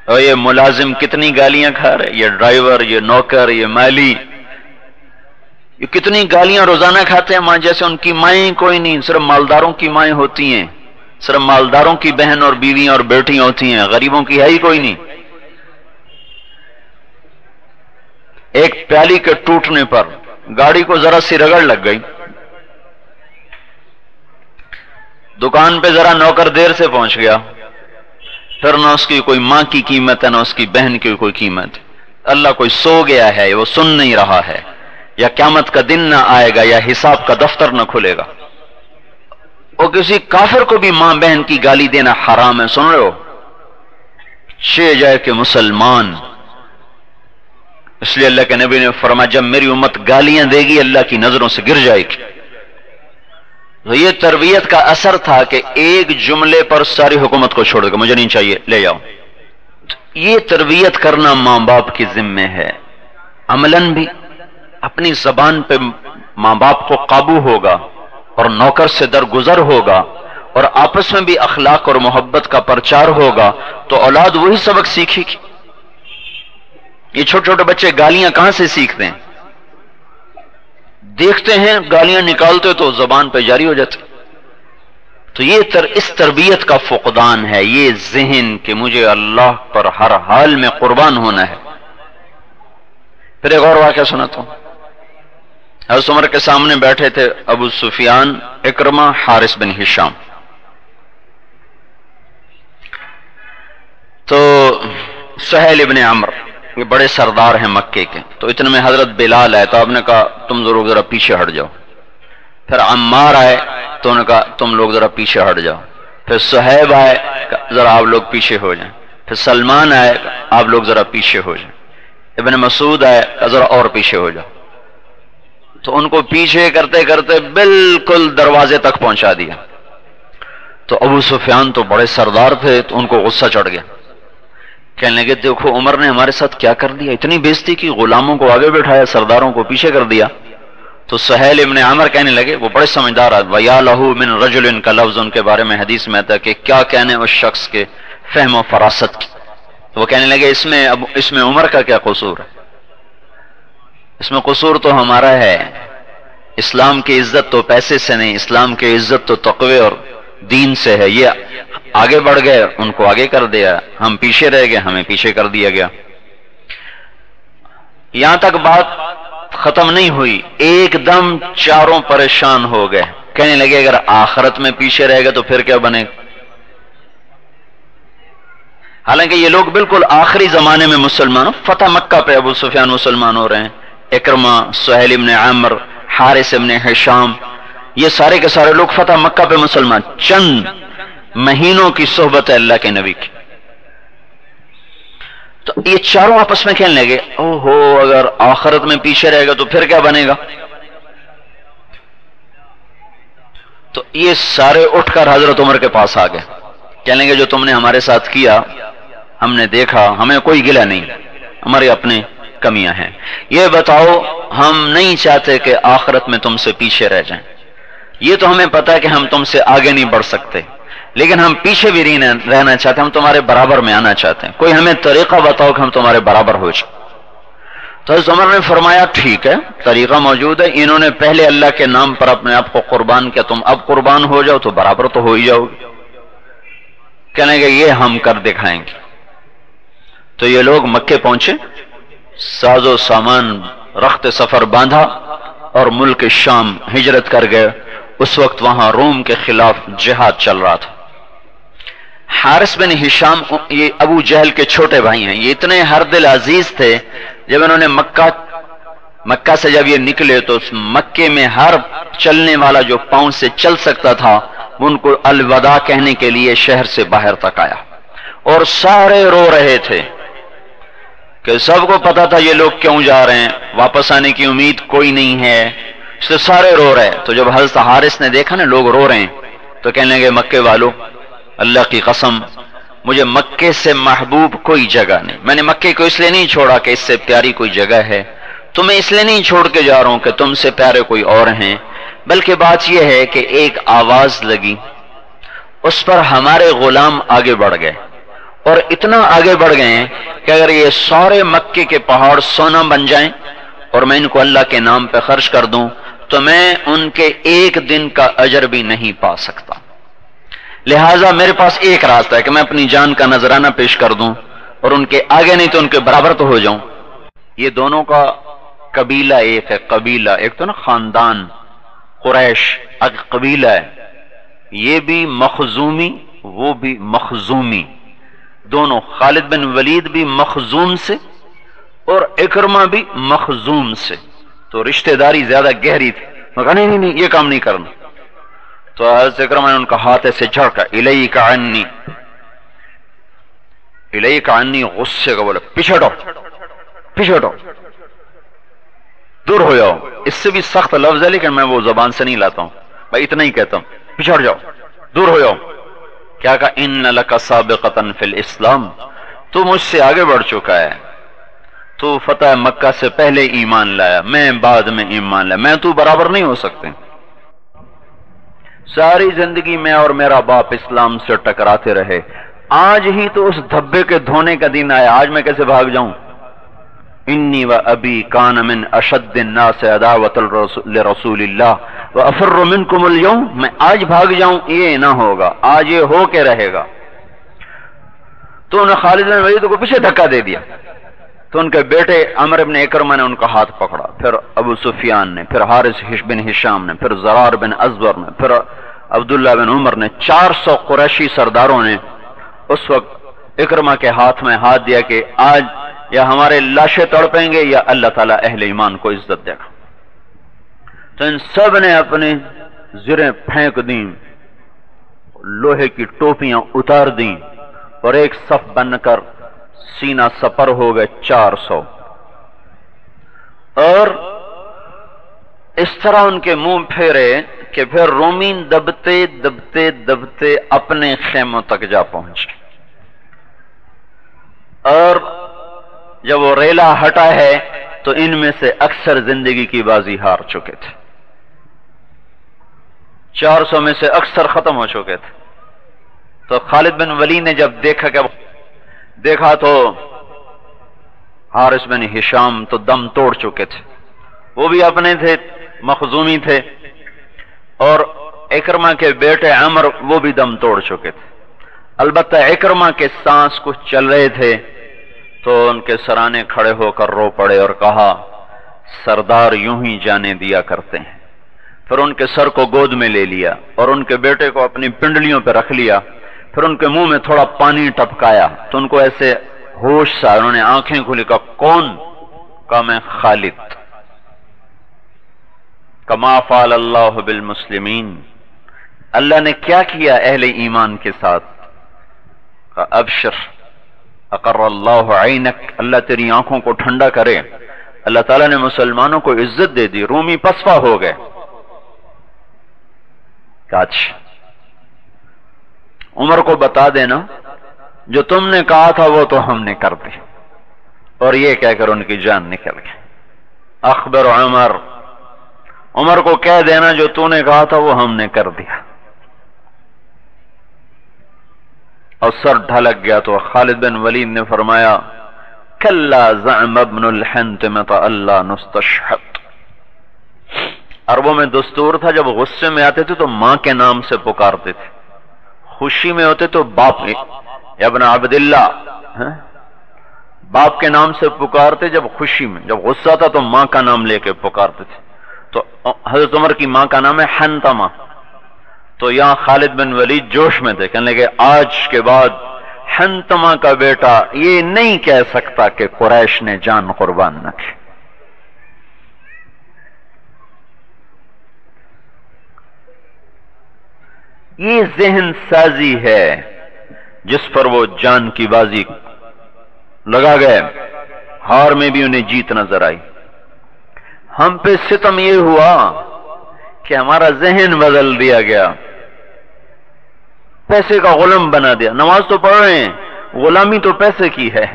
اور یہ ملازم کتنی گالیاں کھا رہے، یہ ڈرائیور، یہ نوکر، یہ مالی، یہ کتنی گالیاں روزانہ کھاتے ہیں. ماں جیسے ان کی مائیں کوئی نہیں، صرف مالداروں کی مائیں ہوتی ہیں، صرف مالداروں کی بہن اور بیویاں اور بیٹیاں ہوتی ہیں، غریبوں کی ہے ہی کوئی نہیں. ایک پیالی کے ٹوٹنے پر گاڑی کو ذرا سی رگڑ لگ گئی، دکان پہ ذرا نوکر دیر سے پہنچ گیا، پھر نہ اس کی کوئی ماں کی قیمت ہے نہ اس کی بہن کی کوئی قیمت. اللہ کوئی سو گیا ہے، وہ سن نہیں رہا ہے، یا قیامت کا دن نہ آئے گا، یا حساب کا دفتر نہ کھلے گا. اور کسی کافر کو بھی ماں بہن کی گالی دینا حرام ہے. سن رہے ہو؟ چھ جائے کہ مسلمان. اس لیے اللہ کے نبی نے فرمایا جب میری امت گالیاں دے گی اللہ کی نظروں سے گر جائے گی. تو یہ تربیت کا اثر تھا کہ ایک جملے پر ساری حکومت کو چھوڑ دے گا، مجھے نہیں چاہیے، لے جاؤ۔ یہ تربیت کرنا ماں باپ کی ذمہ ہے۔ عملاً بھی اپنی زبان پہ ماں باپ کو قابو ہوگا اور نوکر سے درگزر ہوگا اور آپس میں بھی اخلاق اور محبت کا پرچار ہوگا تو اولاد وہی سبق سیکھے گی۔ یہ چھوٹے چھوٹے بچے گالیاں کہاں سے سیکھتے ہیں؟ دیکھتے ہیں گالیاں نکالتے تو زبان پہ جاری ہو جاتے۔ تو یہ اس تربیت کا فقدان ہے، یہ ذہن کہ مجھے اللہ پر ہر حال میں قربان ہونا ہے۔ پھر ایک اور واقعہ سناتا ہوں۔ حضرت عمر کے سامنے بیٹھے تھے ابو سفیان، اکرمہ، حارث بن ہشام۔ تو سہیل ابن عمرو یہ بڑے سردار ہیں مکے کے، تو اتنے میں حضرت بلال آئے تو آپ نے کہا تم ضرور ذرا پیچھے ہٹ جاؤ۔ پھر عمار آئے تو انہوں نے کہا تم لوگ ذرا پیچھے ہٹ جاؤ۔ پھر صہیب آئے ذرا آپ لوگ پیچھے ہو جائیں۔ پھر سلمان آئے آپ لوگ ذرا پیچھے ہو جائیں۔ ابن مسعود آئے ذرا اور پیچھے ہو جاؤ۔ تو ان کو پیچھے کرتے کرتے بالکل دروازے تک پہنچا دیا۔ تو ابو سفیان تو بڑے سردار تھے تو ان کو غصہ چڑھ گیا، کہنے لگے دیکھو عمر نے ہمارے ساتھ کیا کر دیا، اتنی بےزتی کی، غلاموں کو آگے بٹھایا، سرداروں کو پیچھے کر دیا۔ تو سہیل ابن عمر کہنے لگے، وہ بڑے سمجھدار آدمی، وَيَا لَهُ مِن رَجُلٍ کا لفظ ان کے بارے میں حدیث میں آتا ہے کہ کیا کہنے اس شخص کے فہم و فراست کی۔ تو وہ کہنے لگے اس میں عمر کا کیا قصور ہے؟ اس میں قصور تو ہمارا ہے۔ اسلام کی عزت تو پیسے سے نہیں، اسلام کی عزت تو تقوی اور دین سے ہے۔ یہ آگے بڑھ گئے، ان کو آگے کر دیا، ہم پیچھے رہ گئے، ہمیں پیچھے کر دیا گیا۔ یہاں تک بات ختم نہیں ہوئی، ایک دم چاروں پریشان ہو گئے، کہنے لگے اگر آخرت میں پیچھے رہ گئے تو پھر کیا بنے گا؟ حالانکہ یہ لوگ بالکل آخری زمانے میں مسلمان، فتح مکہ پہ ابو سفیان مسلمان ہو رہے ہیں، اکرمہ، سہیل ابن عمرو، حارث ابن ہشام، یہ سارے کے سارے لوگ فتح مکہ پہ مسلمان، چند مہینوں کی صحبت ہے اللہ کے نبی کی۔ تو یہ چاروں آپس میں کہنے لگے اوہو اگر آخرت میں پیچھے رہے گا تو پھر کیا بنے گا؟ تو یہ سارے اٹھ کر حضرت عمر کے پاس آ گئے، کہنے لگے جو تم نے ہمارے ساتھ کیا ہم نے دیکھا، ہمیں کوئی گلہ نہیں، ہماری اپنی کمیاں ہیں، یہ بتاؤ ہم نہیں چاہتے کہ آخرت میں تم سے پیچھے رہ جائیں، یہ تو ہمیں پتا ہے کہ ہم تم سے آگے نہیں بڑھ سکتے، لیکن ہم پیچھے بھی رہنا چاہتے ہیں، ہم تمہارے برابر میں آنا چاہتے ہیں، کوئی ہمیں طریقہ بتاؤ کہ ہم تمہارے برابر ہو جائیں۔ تو حضرت عمر نے فرمایا ٹھیک ہے، طریقہ موجود ہے، انہوں نے پہلے اللہ کے نام پر اپنے آپ کو قربان کیا، تم اب قربان ہو جاؤ تو برابر تو ہو ہی جاؤ گے۔ کہنے گے یہ ہم کر دکھائیں گے۔ تو یہ لوگ مکے پہنچے، ساز و سامان رخت سفر باندھا اور ملک شام ہجرت کر گئے۔ اس وقت وہاں روم کے خلاف جہاد چل رہا تھا۔ حارث بن ہشام یہ ابو جہل کے چھوٹے بھائی ہیں، یہ اتنے ہر دل عزیز تھے، جب انہوں نے مکہ سے جب یہ نکلے تو مکے میں ہر چلنے والا جو پاؤں سے چل سکتا تھا ان کو الوداع کہنے کے لیے شہر سے باہر تک آیا، اور سارے رو رہے تھے کہ سب کو پتا تھا یہ لوگ کیوں جا رہے ہیں، واپس آنے کی امید کوئی نہیں ہے، اس سے سارے رو رہے۔ تو جب حضرت حارث نے دیکھا نا لوگ رو رہے ہیں تو کہنے لگے مکے والو اللہ کی قسم مجھے مکے سے محبوب کوئی جگہ نہیں، میں نے مکے کو اس لیے نہیں چھوڑا کہ اس سے پیاری کوئی جگہ ہے، تمہیں اس لیے نہیں چھوڑ کے جا رہا ہوں کہ تم سے پیارے کوئی اور ہیں، بلکہ بات یہ ہے کہ ایک آواز لگی، اس پر ہمارے غلام آگے بڑھ گئے، اور اتنا آگے بڑھ گئے ہیں کہ اگر یہ سارے مکے کے پہاڑ سونا بن جائیں اور میں ان کو اللہ کے نام پہ خرچ کر دوں تو میں ان کے ایک دن کا اجر بھی نہیں پا سکتا، لہٰذا میرے پاس ایک راستہ ہے کہ میں اپنی جان کا نذرانہ پیش کر دوں اور ان کے آگے نہیں تو ان کے برابر تو ہو جاؤں۔ یہ دونوں کا قبیلہ ایک ہے، قبیلہ ایک تو نا خاندان قریش ایک قبیلہ ہے، یہ بھی مخزومی وہ بھی مخزومی، دونوں خالد بن ولید بھی مخزوم سے اور اکرمہ بھی مخزوم سے، تو رشتہ داری زیادہ گہری تھی۔ میں کہا نہیں یہ کام نہیں کرنا، تو حضرت اکرمہ نے ان کا ہاتھ ایسے جھڑکا، الیک عنی، الیک عنی، غصے کا بولا پیچھے ہٹو، دور ہو جاؤ۔ اس سے بھی سخت لفظ ہے لیکن میں وہ زبان سے نہیں لاتا ہوں، بھائی اتنا ہی کہتا ہوں، پچھڑ جاؤ، دور ہو جاؤ. کیا کہا؟ ان لک سابقۃ فی الاسلام، تو مجھ سے آگے بڑھ چکا ہے، تو فتح مکہ سے پہلے ایمان لایا، میں بعد میں ایمان لایا، میں تو برابر نہیں ہو سکتے. ساری زندگی میں اور میرا باپ اسلام سے ٹکراتے رہے، آج ہی تو اس دھبے کے دھونے کا دن آیا، آج میں کیسے بھاگ جاؤں؟ انی و ابی کان من اشد الناس عداوۃ لرسول اللہ وافر منکم اليوم، میں آج بھاگ جاؤں یہ نہ ہوگا، آج یہ ہو کے رہے گا. تو انہیں خالد بن ولید کو پیچھے دھکا دے دیا، تو ان کے بیٹے عمرو بن اکرمہ نے ان کا ہاتھ پکڑا، پھر ابو سفیان نے، پھر حارث بن ہشام نے، پھر زرار بن ازور نے، پھر عبداللہ بن عمر نے، 400 قریشی سرداروں نے اس وقت اکرمہ کے ہاتھ میں ہاتھ دیا کہ آج یا ہمارے لاشیں تڑپیں گے یا اللہ تعالیٰ اہل ایمان کو عزت دے گا. تو ان سب نے اپنی زریں پھینک دیں، لوہے کی ٹوپیاں اتار دیں، اور ایک صف بن کر سینہ سپر ہو گئے 400. اور اس طرح ان کے منہ پھیرے کہ پھر رومین دبتے دبتے دبتے اپنے خیموں تک جا پہنچے. اور جب وہ ریلا ہٹا ہے تو ان میں سے اکثر زندگی کی بازی ہار چکے تھے، 400 میں سے اکثر ختم ہو چکے تھے. تو خالد بن ولید نے جب دیکھا تو حارث بن ہشام تو دم توڑ چکے تھے، وہ بھی اپنے تھے، مخزومی تھے، اور اکرمہ کے بیٹے عمر وہ بھی دم توڑ چکے تھے. البتہ اکرمہ کے سانس کچھ چل رہے تھے تو ان کے سرانے کھڑے ہو کر رو پڑے اور کہا سردار یوں ہی جانے دیا کرتے ہیں. پھر ان کے سر کو گود میں لے لیا اور ان کے بیٹے کو اپنی پنڈلیوں پہ رکھ لیا، پھر ان کے منہ میں تھوڑا پانی ٹپکایا تو ان کو ایسے ہوش سا، انہوں نے آنکھیں کھولی، کہا کون؟ کہا میں خالد. کما فعل اللہ بالمسلمین، اللہ نے کیا کیا اہل ایمان کے ساتھ؟ کہا ابشر اقر اللہ عینک، اللہ تیری آنکھوں کو ٹھنڈا کرے، اللہ تعالیٰ نے مسلمانوں کو عزت دے دی، رومی پسپا ہو گئے. اچھا عمر کو بتا دینا جو تم نے کہا تھا وہ تو ہم نے کر دی. اور یہ کہہ کر ان کی جان نکل گئی. اخبر عمر کو کہہ دینا جو تو نے کہا تھا وہ ہم نے کر دیا. اور سر ڈھلک گیا تو خالد بن ولید نے فرمایا کلا زعم ابن الحنتمۃ اللہ نستشہد. عربوں میں دستور تھا جب غصے میں آتے تھے تو ماں کے نام سے پکارتے تھے، خوشی میں ہوتے تو باپ ابن عبداللہ باپ کے نام سے پکارتے، جب خوشی میں، جب غصہ تھا تو ماں کا نام لے کے پکارتے تھے. تو حضرت عمر کی ماں کا نام ہے حنتمہ. تو یہاں خالد بن ولید جوش میں تھے، کہنے لگے آج کے بعد حنتمہ کا بیٹا یہ نہیں کہہ سکتا کہ قریش نے جان قربان نہ کی. یہ ذہن سازی ہے جس پر وہ جان کی بازی لگا گئے، ہار میں بھی انہیں جیت نظر آئی. ہم پہ ستم یہ ہوا کہ ہمارا ذہن بدل دیا گیا، پیسے کا غلام بنا دیا. نماز تو پڑھ رہے ہیں، غلامی تو پیسے کی ہے،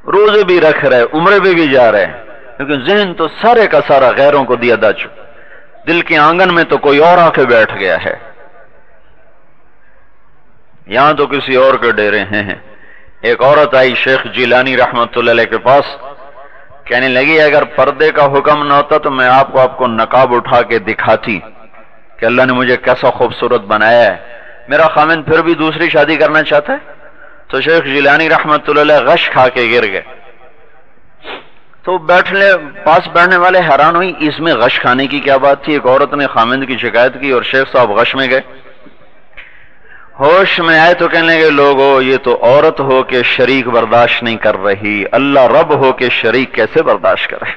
روزے بھی رکھ رہے، عمرے پہ بھی جا رہے، لیکن ذہن تو سارے کا سارا غیروں کو دیا دا چکا. دل کے آنگن میں تو کوئی اور آ کے بیٹھ گیا ہے، یہاں تو کسی اور کے ڈیرے ہیں. ایک عورت آئی شیخ جیلانی رحمت اللہ علیہ کے پاس، کہنے لگی اگر پردے کا حکم نہ ہوتا تو میں آپ کو نقاب اٹھا کے دکھاتی کہ اللہ نے مجھے کیسا خوبصورت بنایا ہے، میرا خامن پھر بھی دوسری شادی کرنا چاہتا ہے. تو شیخ جیلانی رحمت اللہ علیہ غش کھا کے گر گئے. تو پاس بیٹھنے والے حیران ہوئی اس میں غش کھانے کی کیا بات تھی. ایک عورت نے خامند کی شکایت کی اور شیخ صاحب غش میں گئے. ہوش میں آئے تو کہنے لگے لوگو یہ تو عورت ہو کے شریک برداشت نہیں کر رہی، اللہ رب ہو کے شریک کیسے برداشت کرے؟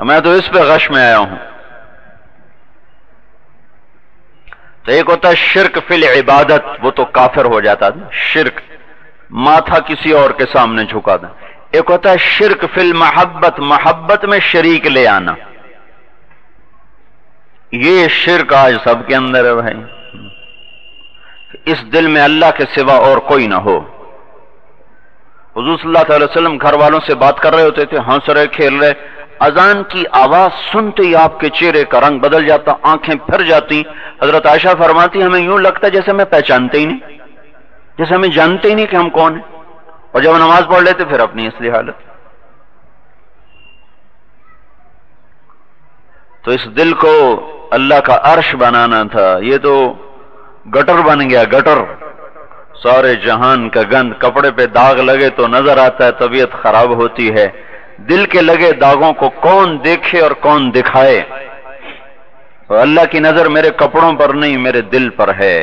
میں تو اس پہ غش میں آیا ہوں. تو ایک ہوتا ہے شرک فی العبادت، وہ تو کافر ہو جاتا ہے، شرک ماتھا کسی اور کے سامنے جھکا دیں. ایک ہوتا ہے شرک فی المحبت، محبت میں شریک لے آنا. یہ شرک آج سب کے اندر ہے بھائی، اس دل میں اللہ کے سوا اور کوئی نہ ہو۔ حضور صلی اللہ علیہ وسلم گھر والوں سے بات کر رہے ہوتے تھے، ہنس رہے کھیل رہے، اذان کی آواز سنتے ہی آپ کے چہرے کا رنگ بدل جاتا، آنکھیں پھر جاتی۔ حضرت عائشہ فرماتی ہمیں یوں لگتا جیسے ہمیں پہچانتے ہی نہیں، جیسے ہمیں جانتے ہی نہیں کہ ہم کون ہیں، اور جب نماز پڑھ لیتے پھر اپنی اصلی حالت۔ تو اس دل کو اللہ کا عرش بنانا تھا، یہ تو گٹر بن گیا، گٹر۔ سارے جہان کا گند، کپڑے پہ داغ لگے تو نظر آتا ہے طبیعت خراب ہوتی ہے، دل کے لگے داغوں کو کون دیکھے اور کون دکھائے؟ اور اللہ کی نظر میرے کپڑوں پر نہیں، میرے دل پر ہے،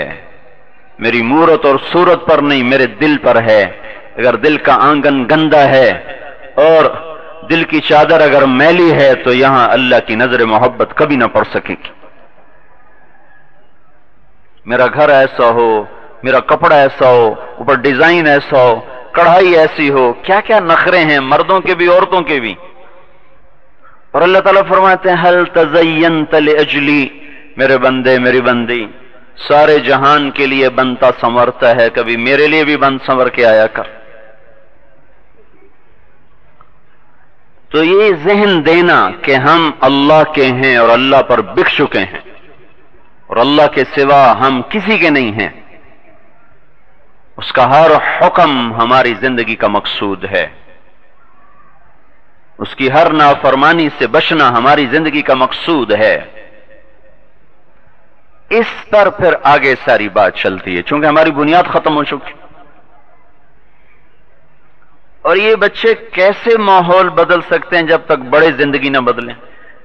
میری مورت اور صورت پر نہیں، میرے دل پر ہے۔ اگر دل کا آنگن گندا ہے اور دل کی چادر اگر میلی ہے تو یہاں اللہ کی نظر محبت کبھی نہ پڑ سکے گی۔ میرا گھر ایسا ہو، میرا کپڑا ایسا ہو، اوپر ڈیزائن ایسا ہو، کڑھائی ایسی ہو، کیا کیا نخرے ہیں مردوں کے بھی عورتوں کے بھی۔ اور اللہ تعالیٰ فرماتے ہیں ہل تزینت لاجلی، میرے بندے میری بندی سارے جہان کے لیے بنتا سنورتا ہے، کبھی میرے لیے بھی بن سنور کے آیا کر۔ تو یہ ذہن دینا کہ ہم اللہ کے ہیں اور اللہ پر بک چکے ہیں اور اللہ کے سوا ہم کسی کے نہیں ہیں، اس کا ہر حکم ہماری زندگی کا مقصود ہے، اس کی ہر نافرمانی سے بچنا ہماری زندگی کا مقصود ہے۔ اس پر پھر آگے ساری بات چلتی ہے، چونکہ ہماری بنیاد ختم ہو چکی۔ اور یہ بچے کیسے ماحول بدل سکتے ہیں جب تک بڑے زندگی نہ بدلیں؟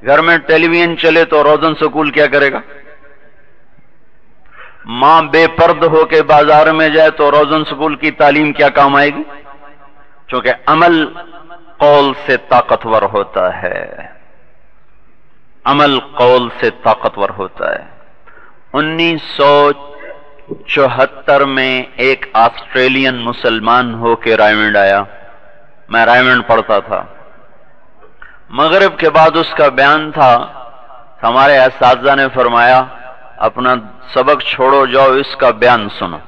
گھر میں ٹیلی ویژن چلے تو روزن سکول کیا کرے گا؟ ماں بے پرد ہو کے بازار میں جائے تو روزن سکول کی تعلیم کیا کام آئے گی؟ چونکہ عمل قول سے طاقتور ہوتا ہے، عمل قول سے طاقتور ہوتا ہے۔ 1974 میں ایک آسٹریلین مسلمان ہو کے رائمنڈ آیا، میں رائمنڈ پڑھتا تھا، مغرب کے بعد اس کا بیان تھا، ہمارے اساتذہ نے فرمایا اپنا سبق چھوڑو جاؤ اس کا بیان سنو۔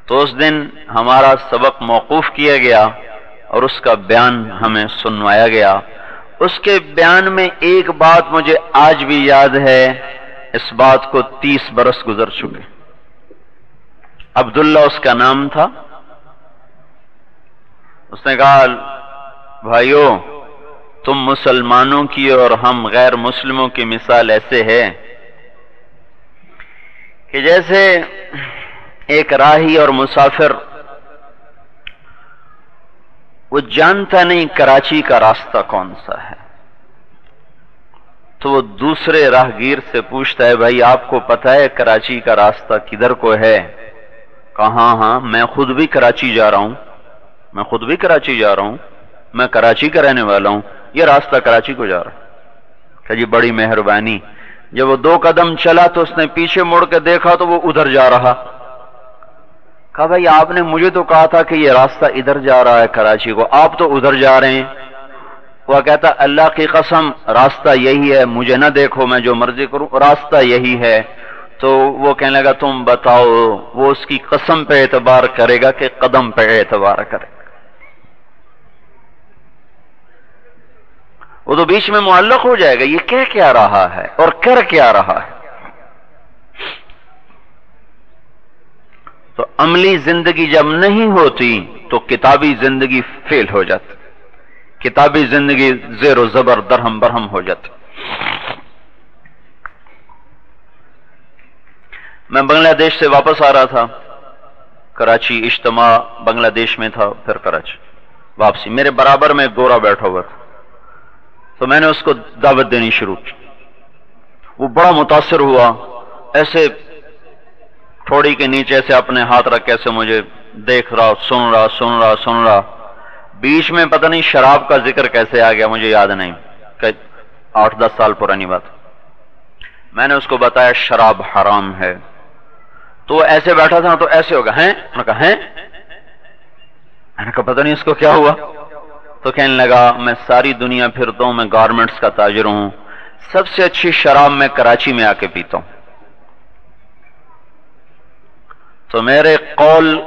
تو اس دن ہمارا سبق موقوف کیا گیا اور اس کا بیان ہمیں سنوایا گیا۔ اس کے بیان میں ایک بات مجھے آج بھی یاد ہے، اس بات کو 30 برس گزر چکے۔ عبداللہ اس کا نام تھا۔ اس نے کہا بھائیو تم مسلمانوں کی اور ہم غیر مسلموں کی مثال ایسے ہے کہ جیسے ایک راہی اور مسافر وہ جانتا نہیں کراچی کا راستہ کون سا ہے، تو وہ دوسرے راہگیر سے پوچھتا ہے بھائی آپ کو پتا ہے کراچی کا راستہ کدھر کو ہے؟ کہاں ہاں میں خود بھی کراچی جا رہا ہوں، میں خود بھی کراچی جا رہا ہوں، میں کراچی کا رہنے والا ہوں، یہ راستہ کراچی کو جا رہا ہے۔ کہ جی بڑی مہربانی۔ جب وہ 2 قدم چلا تو اس نے پیچھے مڑ کے دیکھا تو وہ ادھر جا رہا۔ کہا بھائی آپ نے مجھے تو کہا تھا کہ یہ راستہ ادھر جا رہا ہے کراچی کو، آپ تو ادھر جا رہے ہیں۔ وہ کہتا اللہ کی قسم راستہ یہی ہے، مجھے نہ دیکھو میں جو مرضی کروں، راستہ یہی ہے۔ تو وہ کہنے لگا تم بتاؤ، وہ اس کی قسم پہ اعتبار کرے گا کہ قدم پہ اعتبار کرے گا؟ وہ تو بیچ میں معلق ہو جائے گا، یہ کہہ کیا رہا ہے اور کر کیا رہا ہے۔ تو عملی زندگی جب نہیں ہوتی تو کتابی زندگی فیل ہو جاتی، کتابی زندگی زیر و زبر درہم برہم ہو جاتی۔ میں بنگلہ دیش سے واپس آ رہا تھا، کراچی اجتماع بنگلہ دیش میں تھا، پھر کراچی واپسی، میرے برابر میں گورا بیٹھا ہوا تھا، تو میں نے اس کو دعوت دینی شروع کی۔ وہ بڑا متاثر ہوا، ایسے تھوڑی کے نیچے سے اپنے ہاتھ رکھ کے ایسے مجھے دیکھ رہا، سن رہا۔ بیچ میں پتہ نہیں شراب کا ذکر کیسے آ گیا مجھے یاد نہیں، کہ 8-10 سال پرانی بات۔ میں نے اس کو بتایا شراب حرام ہے، تو وہ ایسے بیٹھا تھا تو ایسے ہوگا ہیں، میں نے کہا ہیں، میں نے کہا پتہ نہیں اس کو کیا ہوا۔ تو کہنے لگا میں ساری دنیا پھرتا ہوں، میں گارمنٹس کا تاجر ہوں، سب سے اچھی شراب میں کراچی میں آ کے پیتا ہوں، تو میرے قول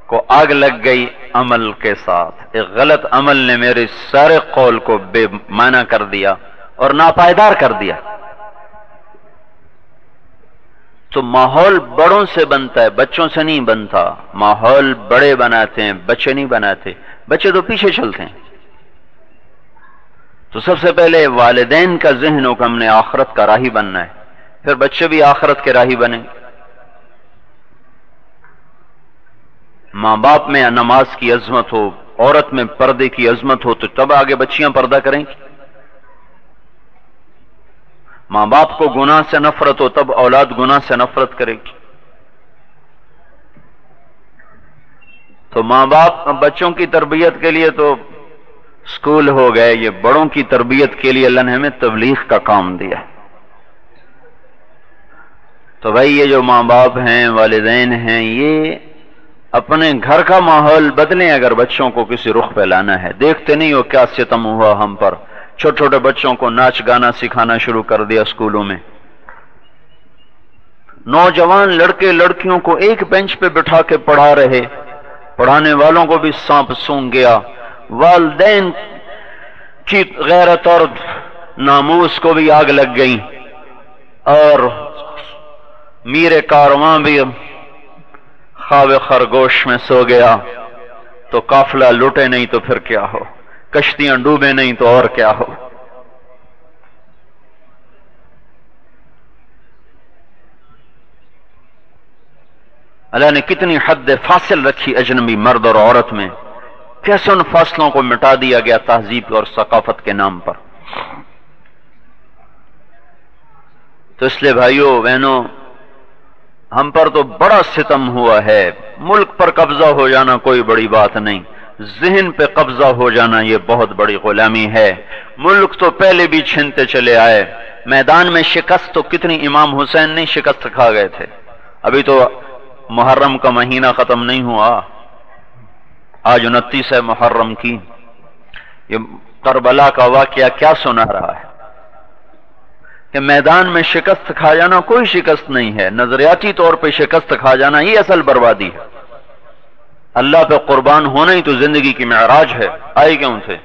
کو آگ لگ گئی عمل کے ساتھ، ایک غلط عمل نے میرے سارے قول کو بے معنی کر دیا اور ناپائیدار کر دیا۔ تو ماحول بڑوں سے بنتا ہے، بچوں سے نہیں بنتا۔ ماحول بڑے بناتے ہیں، بچے نہیں بناتے، بچے تو پیچھے چلتے ہیں۔ تو سب سے پہلے والدین کا ذہن ہو کہ ہم نے آخرت کا راہی بننا ہے، پھر بچے بھی آخرت کے راہی بنیں۔ ماں باپ میں نماز کی عظمت ہو، عورت میں پردے کی عظمت ہو، تو تب آگے بچیاں پردہ کریں گی۔ ماں باپ کو گناہ سے نفرت ہو، تب اولاد گناہ سے نفرت کرے گی۔ تو ماں باپ بچوں کی تربیت کے لیے تو اسکول ہو گئے، یہ بڑوں کی تربیت کے لیے اللہ نے ہمیں تبلیغ کا کام دیا۔ تو بھائی یہ جو ماں باپ ہیں، والدین ہیں، یہ اپنے گھر کا ماحول بدلیں اگر بچوں کو کسی رخ پہ لانا ہے۔ دیکھتے نہیں ہو کیا ستم ہوا ہم پر، چھوٹے چھوٹے بچوں کو ناچ گانا سکھانا شروع کر دیا اسکولوں میں۔ نوجوان لڑکے لڑکیوں کو ایک بینچ پہ بٹھا کے پڑھا رہے، پڑھانے والوں کو بھی سانپ سونگ گیا، والدین کی غیرت اور ناموس کو بھی آگ لگ گئی، اور میر کارواں بھی خواب خرگوش میں سو گیا۔ تو قافلہ لوٹے نہیں تو پھر کیا ہو، کشتیاں ڈوبے نہیں تو اور کیا ہو۔ اللہ نے کتنی حد فاصل رکھی اجنبی مرد اور عورت میں، کیسے ان فاصلوں کو مٹا دیا گیا تہذیب اور ثقافت کے نام پر۔ تو اس لیے بھائیوں بہنوں، ہم پر تو بڑا ستم ہوا ہے۔ ملک پر قبضہ ہو جانا کوئی بڑی بات نہیں، ذہن پہ قبضہ ہو جانا یہ بہت بڑی غلامی ہے۔ ملک تو پہلے بھی چھنتے چلے آئے، میدان میں شکست تو کتنی امام حسین نہیں شکست کھا گئے تھے۔ ابھی تو محرم کا مہینہ ختم نہیں ہوا، آج 29 ہے محرم کی۔ یہ کربلا کا واقعہ کیا سنا رہا ہے کہ میدان میں شکست کھا جانا کوئی شکست نہیں ہے، نظریاتی طور پہ شکست کھا جانا یہ اصل بربادی ہے۔ اللہ پہ قربان ہونا ہی تو زندگی کی معراج ہے، آئے کیوں تھے؟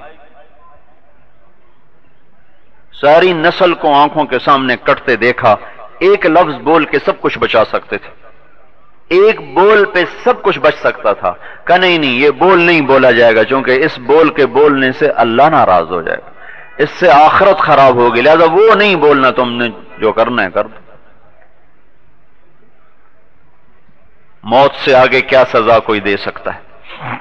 ساری نسل کو آنکھوں کے سامنے کٹتے دیکھا، ایک لفظ بول کے سب کچھ بچا سکتے تھے، ایک بول پہ سب کچھ بچ سکتا تھا۔ کہ نہیں یہ بول نہیں بولا جائے گا، چونکہ اس بول کے بولنے سے اللہ ناراض ہو جائے گا، اس سے آخرت خراب ہوگی، لہذا وہ نہیں بولنا، تم نے جو کرنا ہے کر دو۔ موت سے آگے کیا سزا کوئی دے سکتا ہے؟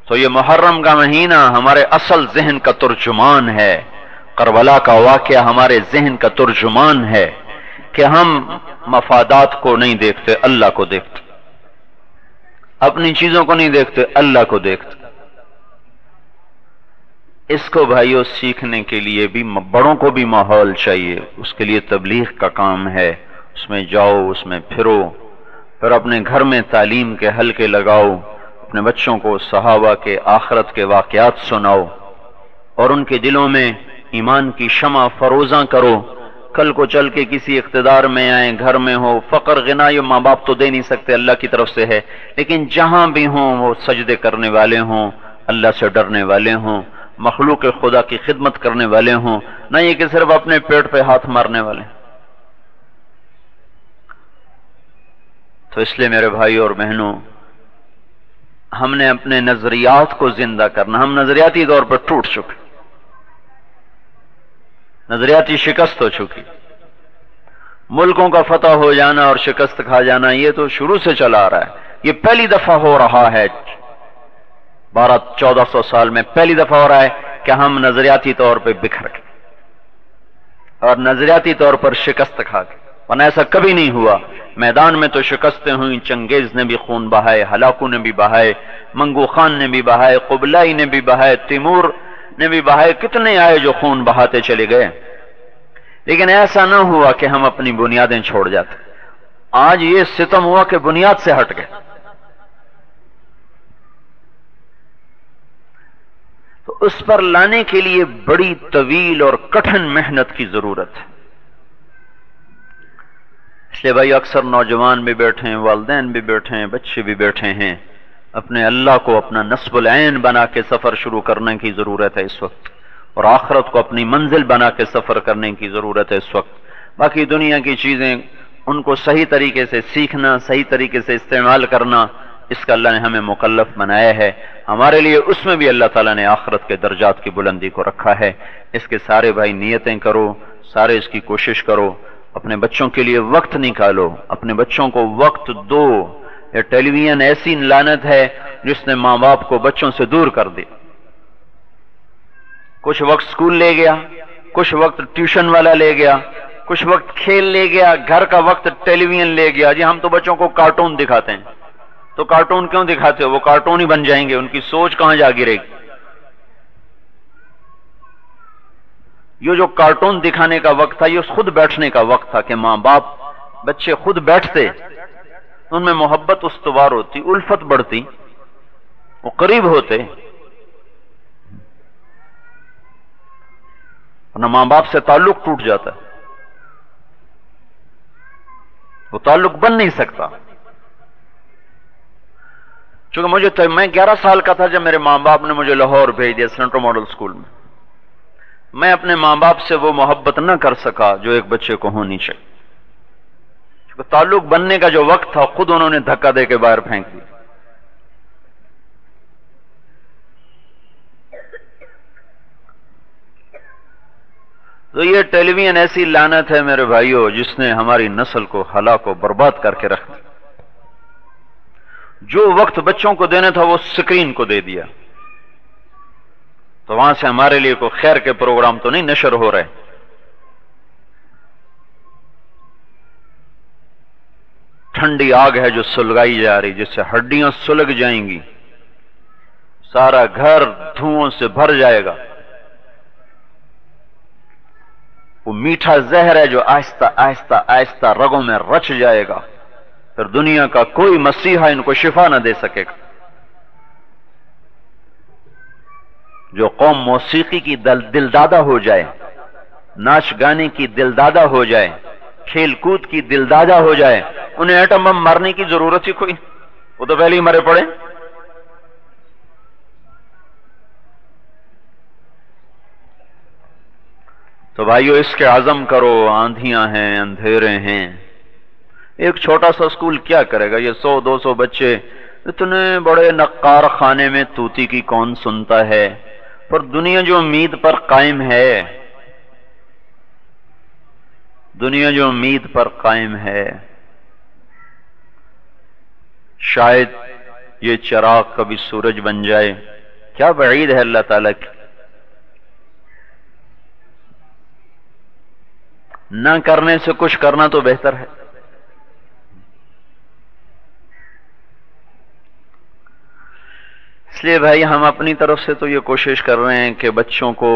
تو یہ محرم کا مہینہ ہمارے اصل ذہن کا ترجمان ہے، کربلا کا واقعہ ہمارے ذہن کا ترجمان ہے کہ ہم مفادات کو نہیں دیکھتے، اللہ کو دیکھتے، اپنی چیزوں کو نہیں دیکھتے، اللہ کو دیکھتے۔ اس کو بھائیوں سیکھنے کے لیے بھی بڑوں کو بھی ماحول چاہیے، اس کے لیے تبلیغ کا کام ہے، اس میں جاؤ، اس میں پھرو، پھر اپنے گھر میں تعلیم کے حلقے لگاؤ، اپنے بچوں کو صحابہ کے آخرت کے واقعات سناؤ، اور ان کے دلوں میں ایمان کی شمع فروزاں کرو۔ کل کو چل کے کسی اقتدار میں آئیں، گھر میں ہو، فقر غنا یہ ماں باپ تو دے نہیں سکتے، اللہ کی طرف سے ہے، لیکن جہاں بھی ہوں وہ سجدے کرنے والے ہوں، اللہ سے ڈرنے والے ہوں، مخلوق خدا کی خدمت کرنے والے ہوں، نہ یہ کہ صرف اپنے پیٹ پہ ہاتھ مارنے والے۔ تو اس لیے میرے بھائی اور بہنوں، ہم نے اپنے نظریات کو زندہ کرنا۔ ہم نظریاتی طور پر ٹوٹ چکے، نظریاتی شکست ہو چکی۔ ملکوں کا فتح ہو جانا اور شکست کھا جانا یہ تو شروع سے چلا آ رہا ہے، یہ پہلی دفعہ ہو رہا ہے 1200-1400 سال میں، پہلی دفعہ ہو رہا ہے کہ ہم نظریاتی طور پہ بکھر گئے اور نظریاتی طور پر شکست کھا گئے، ورنہ ایسا کبھی نہیں ہوا۔ میدان میں تو شکستیں ہوئیں، چنگیز نے بھی خون بہائے، ہلاکو نے بھی بہائے، منگو خان نے بھی بہائے، قبلائی نے بھی بہائے، تیمور نے بھی بہائے، کتنے آئے جو خون بہاتے چلے گئے، لیکن ایسا نہ ہوا کہ ہم اپنی بنیادیں چھوڑ جاتے۔ آج یہ ستم ہوا کہ بنیاد سے ہٹ گئے۔ اس پر لانے کے لیے بڑی طویل اور کٹھن محنت کی ضرورت ہے. اس لیے بھائی اکثر نوجوان بھی بیٹھے ہیں، والدین بھی بیٹھے ہیں، بچے بھی بیٹھے ہیں. اپنے اللہ کو اپنا نصب العین بنا کے سفر شروع کرنے کی ضرورت ہے اس وقت، اور آخرت کو اپنی منزل بنا کے سفر کرنے کی ضرورت ہے اس وقت. باقی دنیا کی چیزیں ان کو صحیح طریقے سے سیکھنا، صحیح طریقے سے استعمال کرنا، اس کا اللہ نے ہمیں مکلف بنایا ہے. ہمارے لیے اس میں بھی اللہ تعالیٰ نے آخرت کے درجات کی بلندی کو رکھا ہے. اس کے سارے بھائی نیتیں کرو، سارے اس کی کوشش کرو، اپنے بچوں کے لیے وقت نکالو، اپنے بچوں کو وقت دو. یہ ٹیلی ویژن ایسی لعنت ہے جس نے ماں باپ کو بچوں سے دور کر دی. کچھ وقت سکول لے گیا، کچھ وقت ٹیوشن والا لے گیا، کچھ وقت کھیل لے گیا، گھر کا وقت ٹیلی ویژن لے گیا. جی ہم تو بچوں کو کارٹون دکھاتے ہیں. تو کارٹون کیوں دکھاتے ہو؟ وہ کارٹون ہی بن جائیں گے، ان کی سوچ کہاں جا گرے گی؟ یہ جو کارٹون دکھانے کا وقت تھا یہ خود بیٹھنے کا وقت تھا کہ ماں باپ بچے خود بیٹھتے، ان میں محبت استوار ہوتی، الفت بڑھتی، وہ قریب ہوتے. ورنہ ماں باپ سے تعلق ٹوٹ جاتا ہے، وہ تعلق بن نہیں سکتا. چونکہ میں 11 سال کا تھا جب میرے ماں باپ نے مجھے لاہور بھیج دیا سینٹرل ماڈل اسکول میں. میں اپنے ماں باپ سے وہ محبت نہ کر سکا جو ایک بچے کو ہونی چاہیے. چونکہ تعلق بننے کا جو وقت تھا خود انہوں نے دھکا دے کے باہر پھینک دیا. تو یہ ٹیلی ویژن ایسی لعنت ہے میرے بھائیوں جس نے ہماری نسل کو ہلاک و برباد کر کے رکھ دیا. جو وقت بچوں کو دینا تھا وہ سکرین کو دے دیا. تو وہاں سے ہمارے لیے کوئی خیر کے پروگرام تو نہیں نشر ہو رہے. ٹھنڈی آگ ہے جو سلگائی جا رہی، جس سے ہڈیاں سلگ جائیں گی، سارا گھر دھوؤں سے بھر جائے گا. وہ میٹھا زہر ہے جو آہستہ آہستہ آہستہ رگوں میں رچ جائے گا. پھر دنیا کا کوئی مسیحا ان کو شفا نہ دے سکے گا. جو قوم موسیقی کی دلدادہ ہو جائے، ناچ گانے کی دلدادہ ہو جائے، کھیل کود کی دلدادہ ہو جائے، انہیں ایٹم بم مارنے کی ضرورت ہی کوئی، وہ تو پہلے ہی مرے پڑے. تو بھائیو اس کے عزم کرو. آندھیاں ہیں، اندھیرے ہیں. ایک چھوٹا سا اسکول کیا کرے گا؟ یہ 100-200 بچے، اتنے بڑے نقار خانے میں توتی کی کون سنتا ہے؟ پر دنیا جو امید پر قائم ہے، دنیا جو امید پر قائم ہے، شاید یہ چراغ کبھی سورج بن جائے. کیا بعید ہے اللہ تعالیٰ کی. نہ کرنے سے کچھ کرنا تو بہتر ہے. اس لیے بھائی ہم اپنی طرف سے تو یہ کوشش کر رہے ہیں کہ بچوں کو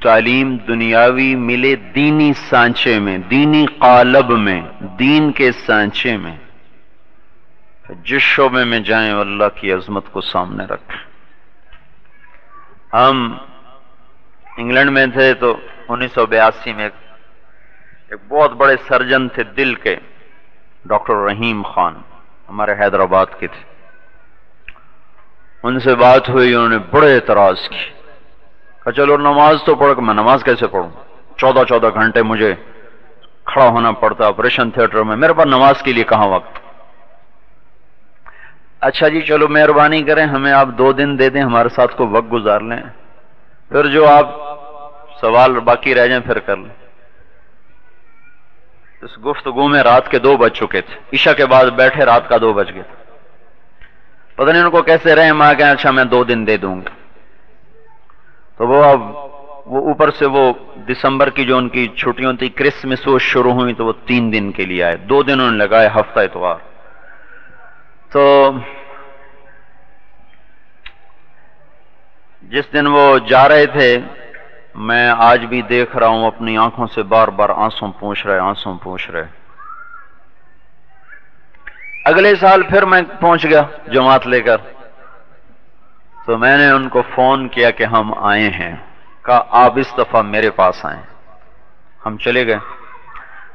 تعلیم دنیاوی ملے دینی سانچے میں، دینی قالب میں، دین کے سانچے میں. جس شعبے میں جائیں اللہ کی عظمت کو سامنے رکھیں. ہم انگلینڈ میں تھے تو 1982 میں ایک بہت بڑے سرجن تھے دل کے، ڈاکٹر رحیم خان، ہمارے حیدرآباد کے تھے. ان سے بات ہوئی، انہوں نے بڑے اعتراض کی. کہا چلو نماز تو پڑھ. میں نماز کیسے پڑھوں؟ 14 گھنٹے مجھے کھڑا ہونا پڑتا آپریشن تھیٹر میں، میرے پاس نماز کے لیے کہاں وقت؟ اچھا جی چلو مہربانی کریں ہمیں آپ 2 دن دے دیں، ہمارے ساتھ کو وقت گزار لیں، پھر جو آپ سوال باقی رہ جائیں پھر کر لیں. اس گفتگو میں رات کے 2 بج چکے تھے. عشاء کے بعد بیٹھے رات کا 2 بج گئے تھے. پتہ نہیں ان کو کیسے رحم آ گیا. اچھا میں 2 دن دے دوں گا. تو وہ اب وہ اوپر سے وہ دسمبر کی جو ان کی چھٹیاں تھی، کرسمس وہ شروع ہوئی تو وہ 3 دن کے لیے آئے. 2 دن انہوں نے لگائے، ہفتہ اتوار. تو جس دن وہ جا رہے تھے میں آج بھی دیکھ رہا ہوں اپنی آنکھوں سے بار بار آنسو پوچھ رہے. اگلے سال پھر میں پہنچ گیا جماعت لے کر. تو میں نے ان کو فون کیا کہ ہم آئے ہیں، کہا آپ اس دفعہ میرے پاس آئیں۔ ہم چلے گئے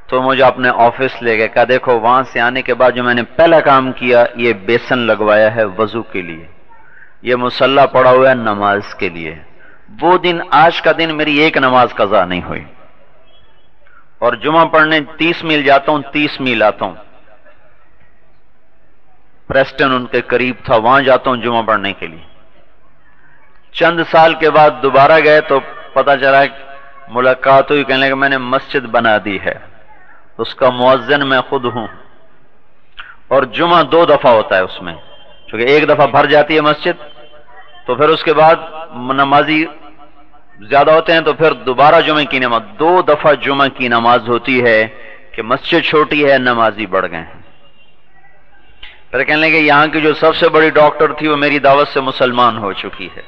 تو مجھے اپنے آفس لے گئے، کہا دیکھو وہاں سے آنے کے بعد جو میں نے پہلا کام کیا، یہ بیسن لگوایا ہے وضو کے لیے، یہ مصلی پڑا ہوا ہے نماز کے لیے۔ وہ دن آج کا دن میری ایک نماز قضا نہیں ہوئی، اور جمعہ پڑھنے 30 میل جاتا ہوں، 30 میل آتا ہوں، پریسٹن ان کے قریب تھا، وہاں جاتا ہوں جمعہ پڑھنے کے لیے۔ چند سال کے بعد دوبارہ گئے تو پتہ چلا ملاقات ہوئی، کہنے لگے میں نے مسجد بنا دی ہے، اس کا مؤذن میں خود ہوں، اور جمعہ 2 دفعہ ہوتا ہے اس میں، چونکہ ایک دفعہ بھر جاتی ہے مسجد تو پھر اس کے بعد نمازی زیادہ ہوتے ہیں تو پھر دوبارہ جمعہ کی نماز، 2 دفعہ جمعہ کی نماز ہوتی ہے کہ مسجد چھوٹی ہے، نمازی بڑھ گئے ہیں۔ پھر کہنے لگے یہاں کی جو سب سے بڑی ڈاکٹر تھی وہ میری دعوت سے مسلمان ہو چکی ہے،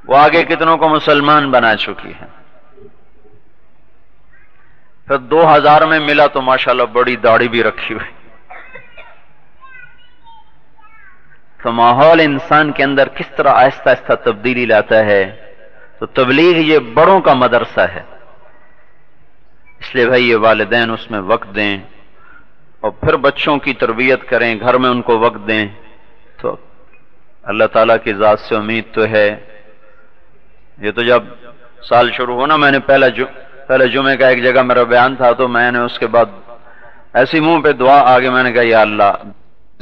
وہ آگے کتنوں کو مسلمان بنا چکی ہے۔ پھر 2000 میں ملا تو ماشاءاللہ بڑی داڑھی بھی رکھی ہوئی۔ تو ماحول انسان کے اندر کس طرح آہستہ آہستہ تبدیلی لاتا ہے۔ تو تبلیغ یہ بڑوں کا مدرسہ ہے، اس لیے بھائی یہ والدین اس میں وقت دیں، اور پھر بچوں کی تربیت کریں، گھر میں ان کو وقت دیں، تو اللہ تعالیٰ کی ذات سے امید تو ہے۔ یہ تو جب سال شروع ہونا، میں نے پہلے جمعے کا ایک جگہ میرا بیان تھا، تو میں نے اس کے بعد ایسی منہ پہ دعا آگے میں نے کہا یا اللہ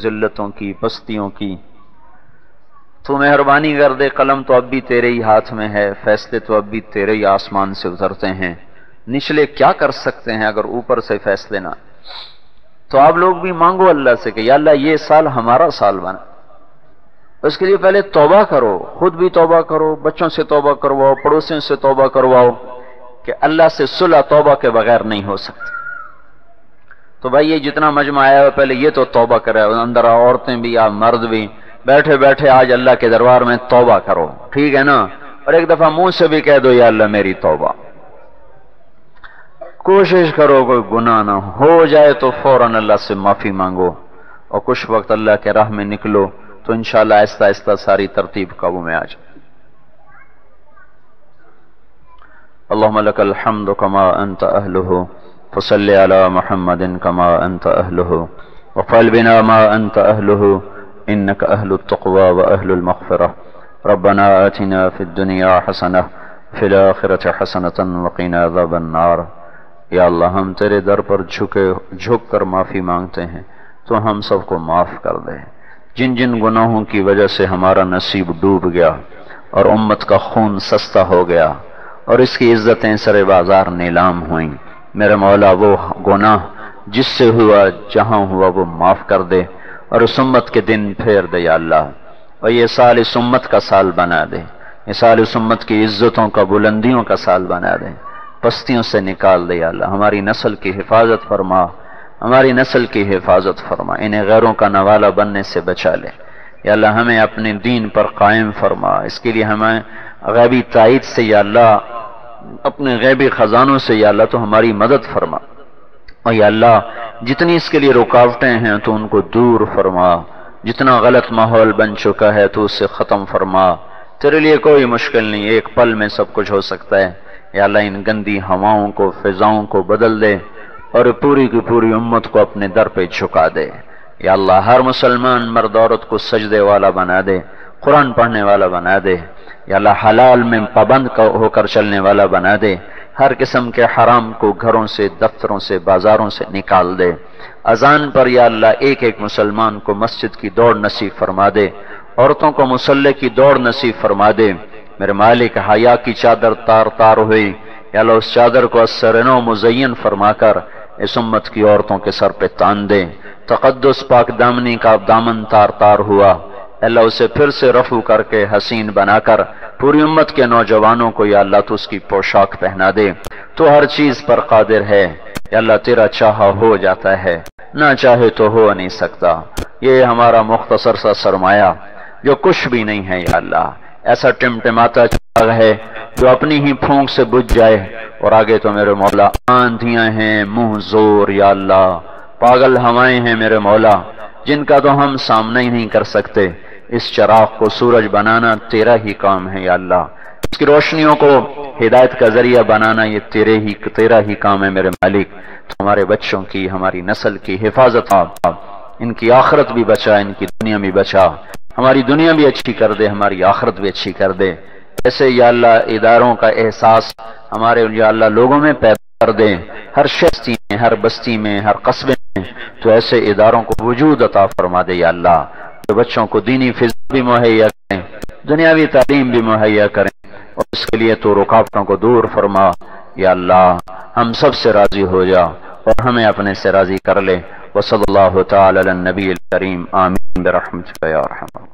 ذلتوں کی، پستیوں کی تو مہربانی کر دے، قلم تو اب بھی تیرے ہی ہاتھ میں ہے، فیصلے تو اب بھی تیرے ہی آسمان سے اترتے ہیں، نچلے کیا کر سکتے ہیں اگر اوپر سے فیصلے نہ۔ تو آپ لوگ بھی مانگو اللہ سے کہ یا اللہ یہ سال ہمارا سال بنا، اس کے لیے پہلے توبہ کرو، خود بھی توبہ کرو، بچوں سے توبہ کرواؤ، پڑوسیوں سے توبہ کرواؤ، کہ اللہ سے صلح توبہ کے بغیر نہیں ہو سکتی۔ تو بھائی یہ جتنا مجمع آیا ہوا پہلے یہ تو توبہ کرے، اندر عورتیں بھی یا مرد بھی، بیٹھے بیٹھے آج اللہ کے دربار میں توبہ کرو، ٹھیک ہے نا، اور ایک دفعہ منہ سے بھی کہہ دو یا اللہ میری توبہ۔ کوشش کرو کوئی گناہ نہ ہو جائے تو فوراً اللہ سے معافی مانگو، اور کچھ وقت اللہ کے راہ میں نکلو تو انشاءاللہ آہستہ آہستہ ساری ترتیب قابو میں آ جائے۔ اللہم لک الحمد کما انت اہلہ فصل علی محمد کما انت اہلہ وفعل بنا ما انت اہلہ انک اہل التقوی و اہل المغفرہ ربنا آتنا فی الدنیا حسنہ فی الآخرۃ حسنۃ وقنا عذاب النار۔ یا اللہ ہم تیرے در پر جھک کر معافی مانگتے ہیں، تو ہم سب کو معاف کر دے۔ جن جن گناہوں کی وجہ سے ہمارا نصیب ڈوب گیا اور امت کا خون سستا ہو گیا اور اس کی عزتیں سر بازار نیلام ہوئیں، میرے مولا وہ گناہ جس سے ہوا جہاں ہوا وہ معاف کر دے، اور اس امت کے دن پھیر دے یا اللہ، اور یہ سال اس امت کا سال بنا دے، یہ سال اس امت کی عزتوں کا، بلندیوں کا سال بنا دے، پستیوں سے نکال دے یا اللہ، ہماری نسل کی حفاظت فرما، ہماری نسل کی حفاظت فرما، انہیں غیروں کا نوالہ بننے سے بچا لے یا اللہ، ہمیں اپنے دین پر قائم فرما، اس کے لیے ہمیں غیبی تائید سے یا اللہ، اپنے غیبی خزانوں سے یا اللہ تو ہماری مدد فرما، اور یا اللہ جتنی اس کے لیے رکاوٹیں ہیں تو ان کو دور فرما، جتنا غلط ماحول بن چکا ہے تو اسے ختم فرما، تیرے لیے کوئی مشکل نہیں، ایک پل میں سب کچھ ہو سکتا ہے یا اللہ، ان گندی ہواؤں کو، فضاؤں کو بدل دے اور پوری کی پوری امت کو اپنے در پہ جھکا دے یا اللہ، ہر مسلمان مرد عورت کو سجدے والا بنا دے، قرآن پڑھنے والا بنا دے یا اللہ، حلال میں پابند ہو کر چلنے والا بنا دے، ہر قسم کے حرام کو گھروں سے، دفتروں سے، بازاروں سے نکال دے، اذان پر یا اللہ ایک ایک مسلمان کو مسجد کی دوڑ نصیب فرما دے، عورتوں کو مصلی کی دوڑ نصیب فرما دے، میرے مالک حیا کی چادر تار تار ہوئی یا اللہ، اس چادر کو اثرنو مزین فرما کر اس امت کی عورتوں کے سر پہ تان دے، تقدس پاک دامنی کا دامن تار تار ہوا اللہ، اسے پھر سے رفع کر کے حسین بنا کر پوری امت کے نوجوانوں کو یا اللہ تو اس کی پوشاک پہنا دے، تو ہر چیز پر قادر ہے یا اللہ، تیرا چاہا ہو جاتا ہے، نہ چاہے تو ہو نہیں سکتا، یہ ہمارا مختصر سا سرمایہ جو کچھ بھی نہیں ہے یا اللہ، ایسا ٹمٹماتا چراغ ہے جو اپنی ہی پھونک سے بجھ جائے، اور آگے تو میرے مولا آندھیاں ہیں، منہ زور یا اللہ، پاگل ہوائیں ہیں میرے مولا، جن کا تو ہم سامنا ہی نہیں کر سکتے اس چراغ کو سورج بنانا تیرا ہی کام ہے یا اللہ، اس کی روشنیوں کو ہدایت کا ذریعہ بنانا یہ تیرا ہی کام ہے میرے مالک۔ تو ہمارے بچوں کی، ہماری نسل کی حفاظت، ان کی آخرت بھی بچا، ان کی دنیا بھی بچا، ہماری دنیا بھی اچھی کر دے، ہماری آخرت بھی اچھی کر دے۔ ایسے یا اللہ اداروں کا احساس ہمارے یا اللہ لوگوں میں پیدا کر دے، ہر شہری میں، ہر بستی میں، ہر قصبے میں تو ایسے اداروں کو وجود عطا فرما دے یا اللہ، جو بچوں کو دینی فضا بھی مہیا کریں، دنیاوی تعلیم بھی مہیا کریں، اور اس کے لیے تو رکاوٹوں کو دور فرما یا اللہ۔ ہم سب سے راضی ہو جا اور ہمیں اپنے سے راضی کر لے۔ وصلی اللہ تعالی علی النبی الکریم، آمین برحمتک یا ارحم۔